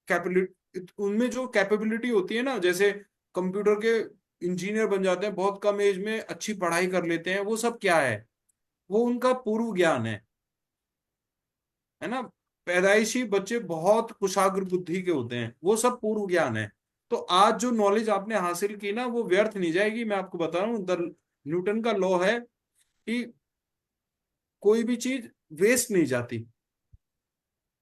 कैपेबिलिटी, उनमें जो कैपेबिलिटी होती है ना, जैसे कंप्यूटर के इंजीनियर बन जाते हैं बहुत कम एज में, अच्छी पढ़ाई कर लेते हैं, वो सब क्या है, वो उनका पूर्व ज्ञान है ना। पैदाइशी बच्चे बहुत कुशाग्र बुद्धि के होते हैं, वो सब पूर्व ज्ञान है। तो आज जो नॉलेज आपने हासिल की ना, वो व्यर्थ नहीं जाएगी। मैं आपको बता रहा हूँ, न्यूटन का लॉ है कि कोई भी चीज वेस्ट नहीं जाती।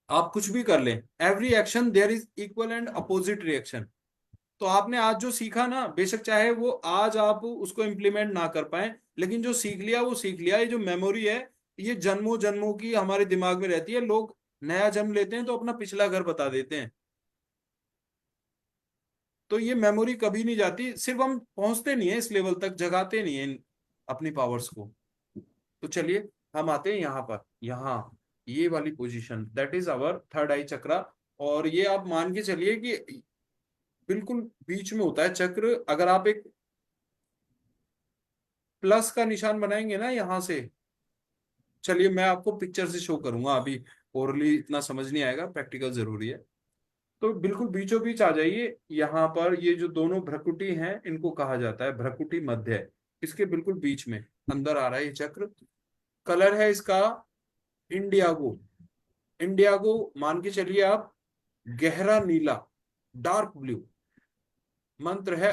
आप कुछ भी कर लें, every action there is equal and opposite reaction. तो आपने आज जो सीखा ना, बेशक चाहे वो आज आप उसको इम्प्लीमेंट ना कर पाए, लेकिन जो सीख लिया वो सीख लिया। ये जो मेमोरी है, ये जन्मों जन्मों की हमारे दिमाग में रहती है। लोग नया जन्म लेते हैं तो अपना पिछला घर बता देते हैं। तो ये मेमोरी कभी नहीं जाती, सिर्फ हम पहुंचते नहीं है इस लेवल तक, जगाते नहीं है अपनी पावर्स को। तो चलिए, हम आते हैं यहाँ पर, यहाँ ये वाली position, that is our third eye chakra. और ये आप मान के चलिए कि बिल्कुल बीच में होता है चक्र। अगर आप एक प्लस का निशान बनाएंगे ना यहाँ से, चलिए मैं आपको पिक्चर से शो करूंगा, अभी ओरली इतना समझ नहीं आएगा, प्रैक्टिकल जरूरी है। तो बिल्कुल बीचों बीच आ जाइए। यहाँ पर ये जो दोनों भ्रकुटी हैं, इनको कहा जाता है भ्रकुटी मध्य। इसके बिल्कुल बीच में अंदर आ रहा है ये चक्र। कलर है इसका इंडियागो। इंडियागो मान के चलिए आप, गहरा नीला, डार्क ब्लू। मंत्र है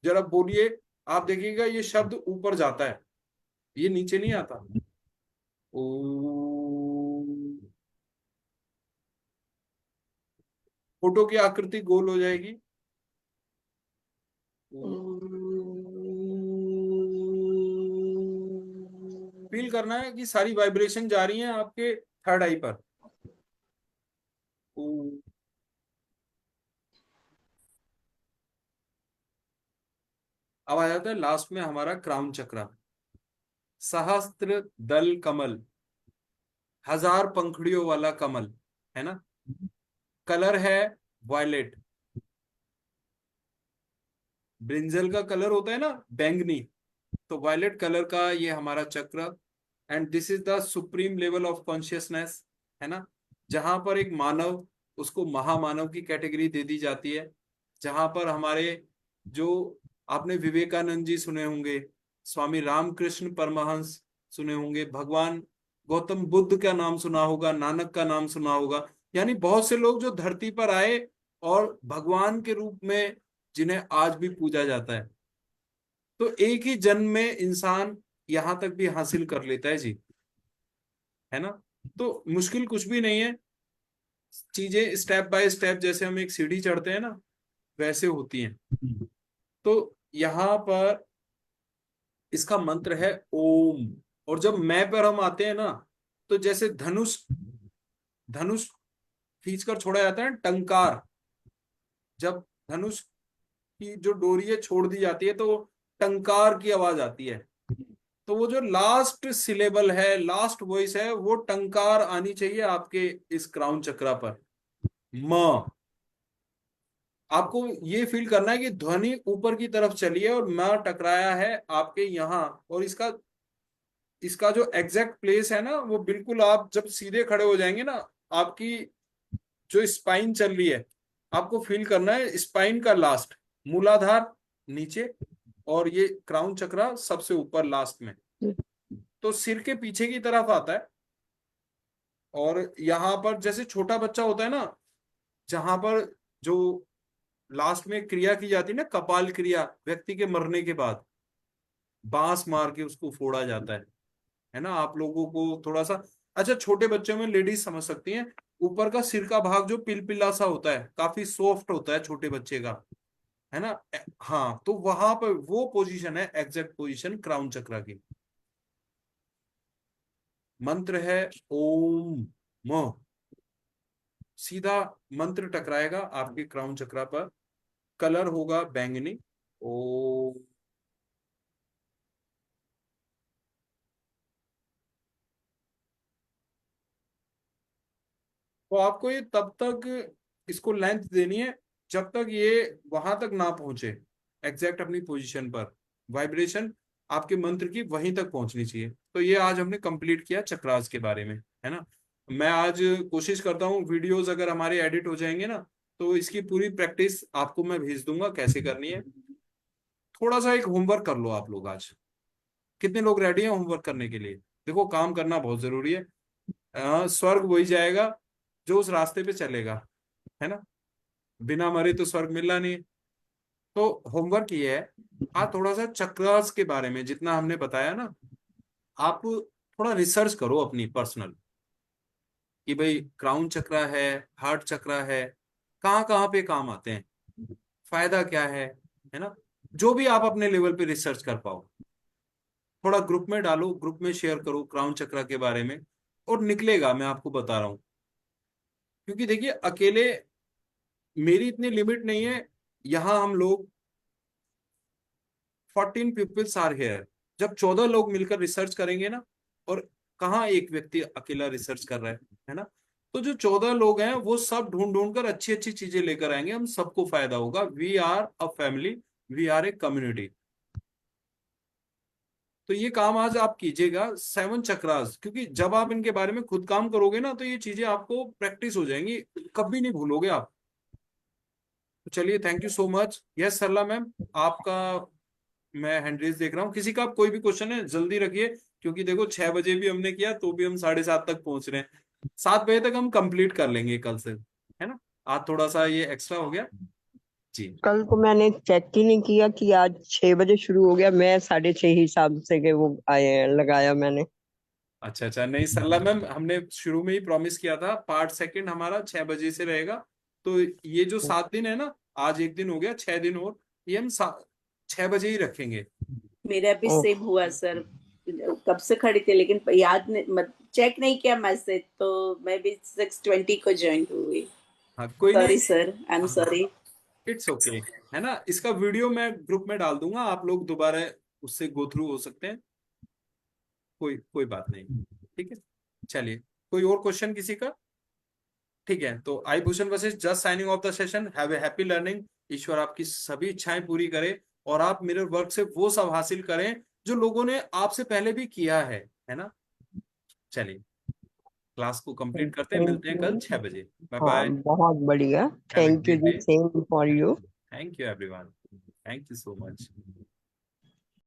जरा बोलिए, आप देखिएगा ये शब्द ऊपर जाता है, ये नीचे नहीं आता। ओ, फोटो की आकृति गोल हो जाएगी। फील करना है कि सारी वाइब्रेशन जा रही हैं आपके थर्ड आई पर। अब आ जाता है लास्ट में हमारा क्राउन चक्र। सहस्त्र दल कमल, हजार पंखुड़ियों वाला कमल, है ना। कलर है वायलेट, ब्रिंजल का कलर होता है ना, बैंगनी, तो वायलेट कलर का ये हमारा चक्र। And this is the supreme level of consciousness, है ना, जहां पर एक मानव, उसको महामानव की कैटेगरी दे दी जाती है। जहां पर हमारे जो, आपने विवेकानंद जी सुने होंगे, स्वामी रामकृष्ण परमहंस सुने होंगे, भगवान गौतम बुद्ध का नाम सुना होगा, नानक का नाम सुना होगा, यानी बहुत से लोग जो धरती पर आए और भगवान के रूप में जिन्हें आज भी पूजा जाता है। तो एक ही जन्म में इंसान यहां तक भी हासिल कर लेता है जी, है ना। तो मुश्किल कुछ भी नहीं है, चीजें स्टेप बाय स्टेप, जैसे हम एक सीढ़ी चढ़ते हैं ना, वैसे होती हैं। तो यहाँ पर इसका मंत्र है ओम। और जब मैं पर हम आते हैं ना, तो जैसे धनुष, धनुष खींचकर छोड़ा जाता है, टंकार, जब धनुष की जो डोरी है छोड़ दी जाती है, तो वो टंकार की आवाज आती है। तो वो जो लास्ट सिलेबल है, लास्ट वॉइस है, वो टंकार आनी चाहिए आपके इस क्राउन चक्रा पर। म, आपको ये फील करना है कि ध्वनि ऊपर की तरफ चली है और म टकराया है आपके यहाँ। और इसका इसका जो एग्जैक्ट प्लेस है ना, वो बिल्कुल आप जब सीधे खड़े हो जाएंगे ना, आपकी जो स्पाइन चल रही है, आपको फील करना है स्पाइन का लास्ट, मूलाधार नीचे, और ये क्राउन चक्रा सबसे ऊपर लास्ट में, तो सिर के पीछे की तरफ आता है। और यहाँ पर जैसे छोटा बच्चा होता है ना, जहां पर जो लास्ट में क्रिया की जाती है ना, कपाल क्रिया, व्यक्ति के मरने के बाद बांस मार के उसको फोड़ा जाता है ना। आप लोगों को थोड़ा सा, अच्छा छोटे बच्चों में लेडीज समझ सकती हैं, ऊपर का सिर का भाग जो पिलपिला सा होता है, काफी सॉफ्ट होता है छोटे बच्चे का, है ना। हाँ, तो वहां पर वो पोजीशन है, एग्जैक्ट पोजीशन क्राउन चक्रा की। मंत्र है ओम म, सीधा मंत्र टकराएगा आपके क्राउन चक्रा पर। कलर होगा बैंगनी। ओ, तो आपको ये तब तक इसको लेंथ देनी है जब तक ये वहां तक ना पहुंचे, एग्जैक्ट अपनी पोजीशन पर। वाइब्रेशन आपके मंत्र की वहीं तक पहुंचनी चाहिए। तो ये आज हमने कंप्लीट किया चक्रास के बारे में, है ना। मैं आज कोशिश करता हूँ, वीडियोस अगर हमारे एडिट हो जाएंगे ना, तो इसकी पूरी प्रैक्टिस आपको मैं भेज दूंगा कैसे करनी है। थोड़ा सा एक होमवर्क कर लो आप लोग आज। कितने लोग रेडी हैं होमवर्क करने के लिए? देखो, काम करना बहुत जरूरी है। स्वर्ग वही जाएगा जो उस रास्ते पे चलेगा, है ना। बिना मरे तो स्वर्ग मिलना नहीं। तो होमवर्क ये है, आप थोड़ा सा चक्रास के बारे में जितना हमने बताया ना, आप थोड़ा रिसर्च करो अपनी पर्सनल, कि भाई क्राउन चक्रा है, हार्ट चक्रा है, कहाँ कहाँ पे काम आते हैं, फायदा क्या है ना। जो भी आप अपने लेवल पे रिसर्च कर पाओ, थोड़ा ग्रुप में डालो, ग्रुप में शेयर करो क्राउन चक्रा के बारे में, और निकलेगा, मैं आपको बता रहा हूँ। क्योंकि देखिए, अकेले मेरी इतनी लिमिट नहीं है। यहाँ हम लोग 14 पीपल्स आर हेयर। जब 14 लोग मिलकर रिसर्च करेंगे ना, और कहाँ एक व्यक्ति अकेला रिसर्च कर रहा है ना, तो जो 14 लोग हैं वो सब ढूंढ ढूंढ कर अच्छी अच्छी चीजें लेकर आएंगे, हम सबको फायदा होगा। We are a family, we are a community. तो ये काम आज आप कीजिएगा, 7 चक्रास, क्योंकि जब आप इनके बारे में खुद काम करोगे ना, तो ये चीजें आपको प्रैक्टिस हो जाएंगी, कभी नहीं भूलोगे आप। तो चलिए, thank you so much. Yes Sarla ma'am, आपका मैं हैंड रेज देख रहा हूँ। किसी का कोई भी क्वेश्चन है जल्दी रखिए, क्योंकि देखो 6 बजे भी हमने किया तो भी हम 7:30 तक पहुंच रहे हैं। 7 बजे तक हम कंप्लीट कर लेंगे कल से, है ना। आज थोड़ा सा ये एक्स्ट्रा हो गया जी। कल को मैंने चेक ही नहीं किया कि आज 6 बजे शुरू हो गया। मैं 6:30 हिसाब से के वो आए हैं, लगाया मैंने। अच्छा अच्छा, नहीं सरला मैम, हमने शुरू में ही प्रॉमिस किया था, पार्ट सेकंड हमारा 6 बजे से रहेगा। तो ये जो 7 दिन है ना, आज एक दिन हो गया, 6 दिन और, ये हम 6 बजे ही रखेंगे। मेरा भी ओ, सेम हुआ सर, कब से खड़ी थी लेकिन याद नहीं, चेक नहीं किया मैसेज, तो मैं भी 6:20 को ज्वाइन हुई। हाँ, कोई सॉरी नहीं। सर, आई एम हाँ, सॉरी। It's okay. है ना। इसका वीडियो मैं ग्रुप में डाल दूंगा, आप लोग दोबारा उससे गो थ्रू हो सकते हैं, कोई कोई बात नहीं। ठीक है, चलिए, कोई और क्वेश्चन किसी का? ठीक है, तो I Bhushan Vashishth just signing off the session. Have a happy learning. ईश्वर आपकी सभी इच्छाएं पूरी करे और आप मिरर वर्क से वो सब हासिल करें जो लोगों ने आपसे पहले भी किया है ना। चलिए, क्लास को कंप्लीट करते हैं, थैंक मिलते हैं कल यू। 6 बजे। बाय हाँ, बाय। बहुत बढ़िया। Have a thank you great जी, day. Same for you. Thank you everyone. Thank you so much.